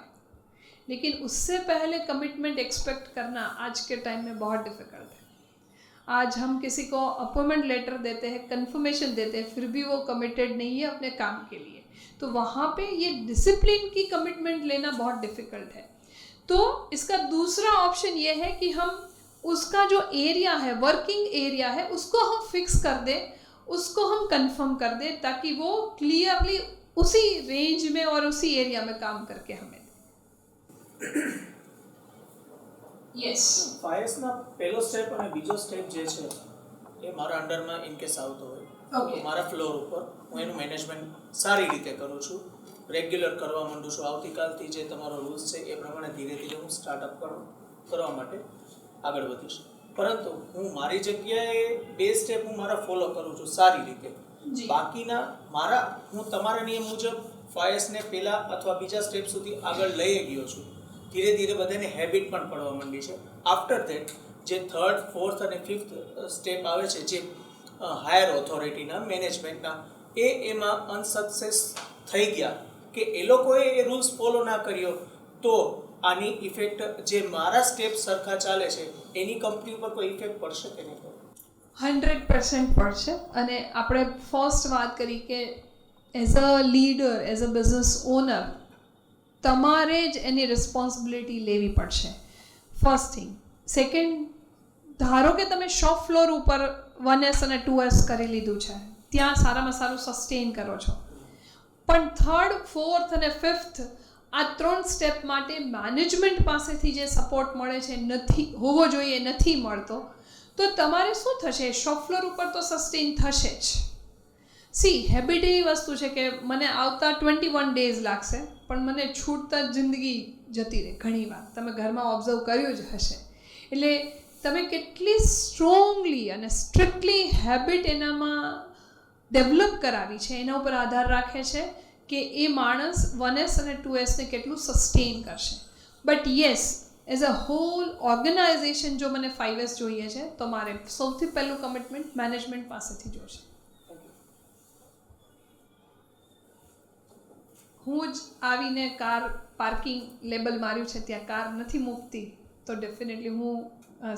लेकिन उससे पहले कमिटमेंट एक्सपेक्ट करना आज के टाइम में बहुत डिफ़िकल्ट है। आज हम किसी को अपॉइंटमेंट लेटर देते हैं, कंफर्मेशन देते हैं, फिर भी वो कमिटेड नहीं है अपने काम के लिए, तो वहाँ पे ये डिसिप्लिन की कमिटमेंट लेना बहुत डिफ़िकल्ट है। तो इसका दूसरा ऑप्शन ये है कि हम उसका जो एरिया है, वर्किंग एरिया है, उसको हम फिक्स कर दें, उसको हम कंफर्म कर दें, ताकि वो क्लियरली उसी रेंज में और उसी एरिया में काम करके हमें दें। यस, 5S ના પહેલો સ્ટેપ અને બીજો સ્ટેપ જે છે એ મારા અંડરમાં ઇનકેસ આવતો હોય Okay. મારા ફ્લોર ઉપર હું એનું મેનેજમેન્ટ સારી રીતે કરું છું, રેગ્યુલર કરવા માંડું છું। આવતીકાલથી જે તમારો રૂલ્સ છે એ પ્રમાણે ધીરે ધીરે હું સ્ટાર્ટઅપ કરવા માટે આગળ વધીશ। પરંતુ હું મારી જગ્યાએ 2 સ્ટેપ હું મારા ફોલો કરું છું સારી રીતે। બાકીના મારા હું તમારા નિયમ મુજબ 5S ને પહેલા અથવા બીજા સ્ટેપ સુધી આગળ લઈ ગયો છું। ધીરે ધીરે બધાને હેબિટ પણ પડવા માંડી છે। આફ્ટર ધેટ જે 3rd, 4th અને 5th સ્ટેપ આવે છે જે હાયર ઓથોરિટીના મેનેજમેન્ટના એમાં અનસક્સેસ થઈ ગયા કે એ લોકોએ એ રૂલ્સ ફોલો ના કર્યો તો આની ઇફેક્ટ જે મારા સ્ટેપ સરખા ચાલે છે એની કંપની ઉપર કોઈ ઇફેક્ટ પડશે કે નહીં પડે? 100% પડશે. અને આપણે ફર્સ્ટ વાત કરી કે as a leader, as a business owner, તમારે જ એની રિસ્પોન્સિબિલિટી લેવી પડશે. First thing. સેકન્ડ, ધારો કે તમે શોપ ફ્લોર ઉપર 1S અને 2S કરી લીધું છે, ત્યાં સારામાં સારું સસ્ટેન કરો છો, પણ થર્ડ, ફોર્થ અને ફિફ્થ આ 3 સ્ટેપ માટે મેનેજમેન્ટ પાસેથી જે સપોર્ટ મળે છે નથી હોવો જોઈએ, નથી મળતો, તો તમારે શું થશે? શોપ ફ્લોર ઉપર તો સસ્ટેન થશે જ. સી, હેબિટ એવી વસ્તુ છે કે મને આવતા 21 ડેઝ લાગશે, પણ મને છૂટતા જ જિંદગી જતી રહે ઘણી વાર. તમે ઘરમાં ઓબ્ઝર્વ કર્યું જ હશે. એટલે તમે કેટલી સ્ટ્રોંગલી અને સ્ટ્રિક્ટલી હેબિટ એનામાં ડેવલપ કરાવી છે એના ઉપર આધાર રાખે છે કે એ માણસ 1S અને 2Sને કેટલું સસ્ટેન કરશે. But yes, as a whole organization જો મને 5S જોઈએ છે તો મારે સૌથી પહેલું કમિટમેન્ટ મેનેજમેન્ટ પાસેથી જોઈશે. હું જ આવીને કાર પાર્કિંગ લેબલ માર્યું છે ત્યાં કાર નથી મૂકતી તો ડેફિનેટલી હું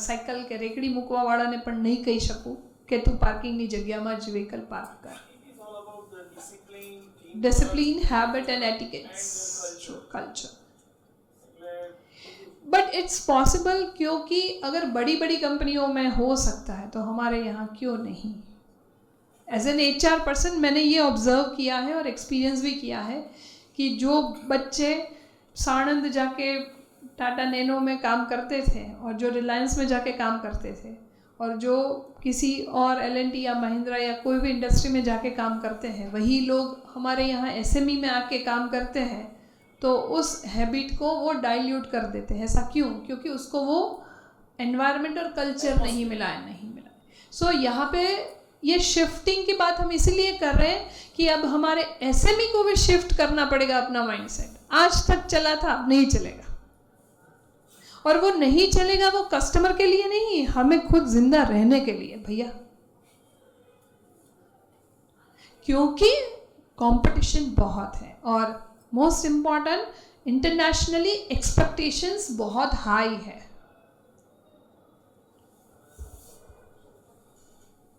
સાયકલ કે રેકડી મૂકવાવાળાને પણ નહીં કહી શકું કે તું પાર્કિંગની જગ્યામાં જ વ્હીકલ પાર્ક કર. Discipline, habit and etiquettes, culture. But it's possible, क्योंकि अगर बड़ी बड़ी कंपनियों में हो सकता है तो हमारे यहाँ क्यों नहीं? एज एन HR पर्सन मैंने ये ऑब्जर्व किया है और एक्सपीरियंस भी किया है कि जो बच्चे साणंद जाके टाटा नैनो में काम करते थे और जो रिलायंस में जाके काम करते थे और जो किसी और L&T या महिंद्रा या कोई भी इंडस्ट्री में जाके काम करते हैं, वही लोग हमारे यहाँ SME में आके काम करते हैं, तो उस हैबिट को वो डाइल्यूट कर देते हैं. ऐसा क्यों? क्योंकि उसको वो एनवायरनमेंट और कल्चर नहीं मिला है. सो यहाँ पे ये शिफ्टिंग की बात हम इसीलिए कर रहे हैं कि अब हमारे SME को भी शिफ्ट करना पड़ेगा अपना माइंडसेट. आज तक चला था, अब नहीं चलेगा. और वो नहीं चलेगा, वो कस्टमर के लिए नहीं, हमें खुद जिंदा रहने के लिए भैया. क्योंकि कंपटीशन बहुत है और मोस्ट इम्पॉर्टेंट इंटरनेशनली एक्सपेक्टेशंस बहुत हाई है.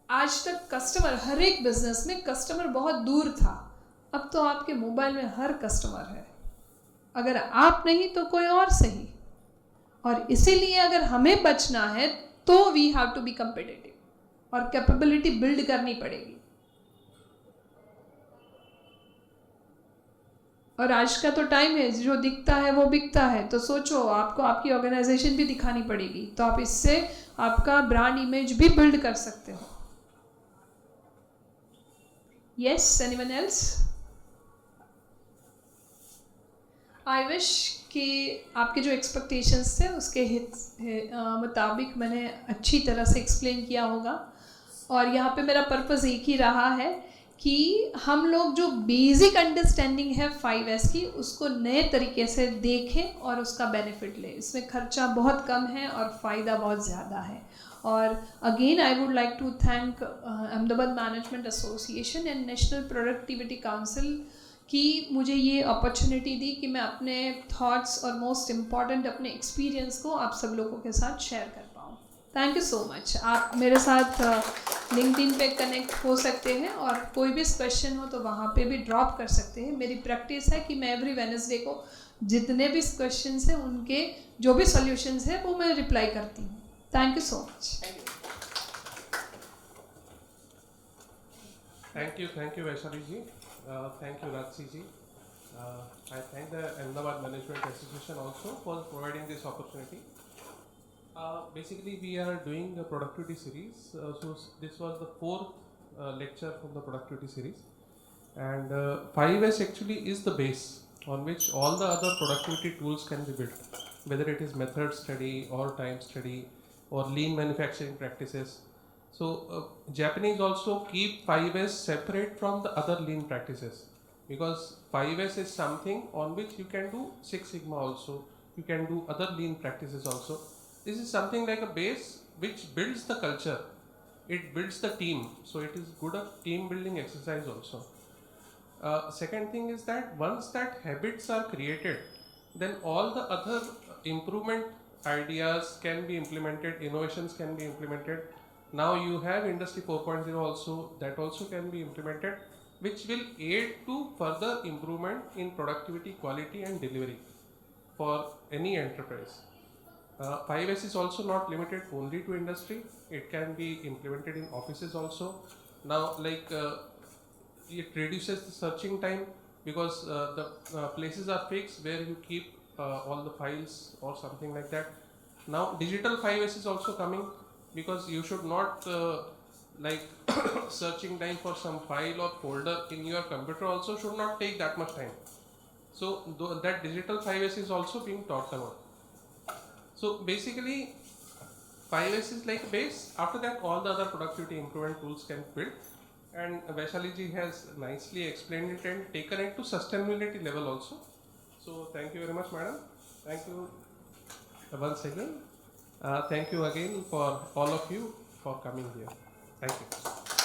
आज तक कस्टमर, हर एक बिजनेस में कस्टमर बहुत दूर था. अब तो आपके मोबाइल में हर कस्टमर है. अगर आप नहीं तो कोई और सही. और इसीलिए अगर हमें बचना है तो we have to be competitive और कैपेबिलिटी बिल्ड करनी पड़ेगी. और आज का तो टाइम है, जो दिखता है वो बिकता है. तो सोचो, आपको आपकी ऑर्गेनाइजेशन भी दिखानी पड़ेगी, तो आप इससे आपका ब्रांड इमेज भी बिल्ड कर सकते हो. Yes, anyone else? I wish कि आपके जो एक्सपेक्टेशंस थे उसके मुताबिक मैंने अच्छी तरह से एक्सप्लेन किया होगा. और यहाँ पे मेरा पर्पस एक ही रहा है कि हम लोग जो बेसिक अंडरस्टैंडिंग है 5S की, उसको नए तरीके से देखें और उसका बेनिफिट लें. इसमें खर्चा बहुत कम है और फ़ायदा बहुत ज़्यादा है. और again I would like to thank Ahmedabad Management Association and National Productivity Council कि मुझे ये अपॉर्चुनिटी दी कि मैं अपने थॉट्स और मोस्ट इम्पॉर्टेंट अपने एक्सपीरियंस को आप सब लोगों के साथ शेयर कर पाऊँ. Thank you so much. आप मेरे साथ लिंक्डइन पे कनेक्ट हो सकते हैं और कोई भी क्वेश्चन हो तो वहाँ पे भी ड्रॉप कर सकते हैं. मेरी प्रैक्टिस है कि मैं एवरी वेडनेसडे को जितने भी क्वेश्चंस हैं उनके जो भी सॉल्यूशंस हैं वो मैं रिप्लाई करती हूँ. Thank you so much. Thank you, Vaishali ji. Thank you, Rajsi ji. I thank the Ahmedabad Management Association also for providing this opportunity. Basically, we are doing the productivity series. So this was the 4th lecture from the productivity series, and 5S actually is the base on which all the other productivity tools can be built, whether it is method study or time study or lean manufacturing practices. So Japanese also keep 5S separate from the other lean practices, because 5S is something on which you can do Six Sigma also, you can do other lean practices also. This is something like a base which builds the culture, it builds the team, so it is good a team building exercise also. Second thing is that once that habits are created, then all the other improvement ideas can be implemented, innovations can be implemented. Now you have Industry 4.0 also, that also can be implemented, which will aid to further improvement in productivity, quality and delivery for any enterprise. 5S is also not limited only to industry, it can be implemented in offices also. Now, it reduces the searching time because the places are fixed where you keep all the files or something like that. Now, digital 5S is also coming because you should not like searching time for some file or folder in your computer also should not take that much time. So, that digital 5S is also being talked about. So basically 5S is like a base. After that all the other productivity improvement tools can build, and Vaishali ji has nicely explained it and taken it to sustainability level also. So thank you very much, madam. Thank you once again. Thank you again for all of you for coming here. Thank you.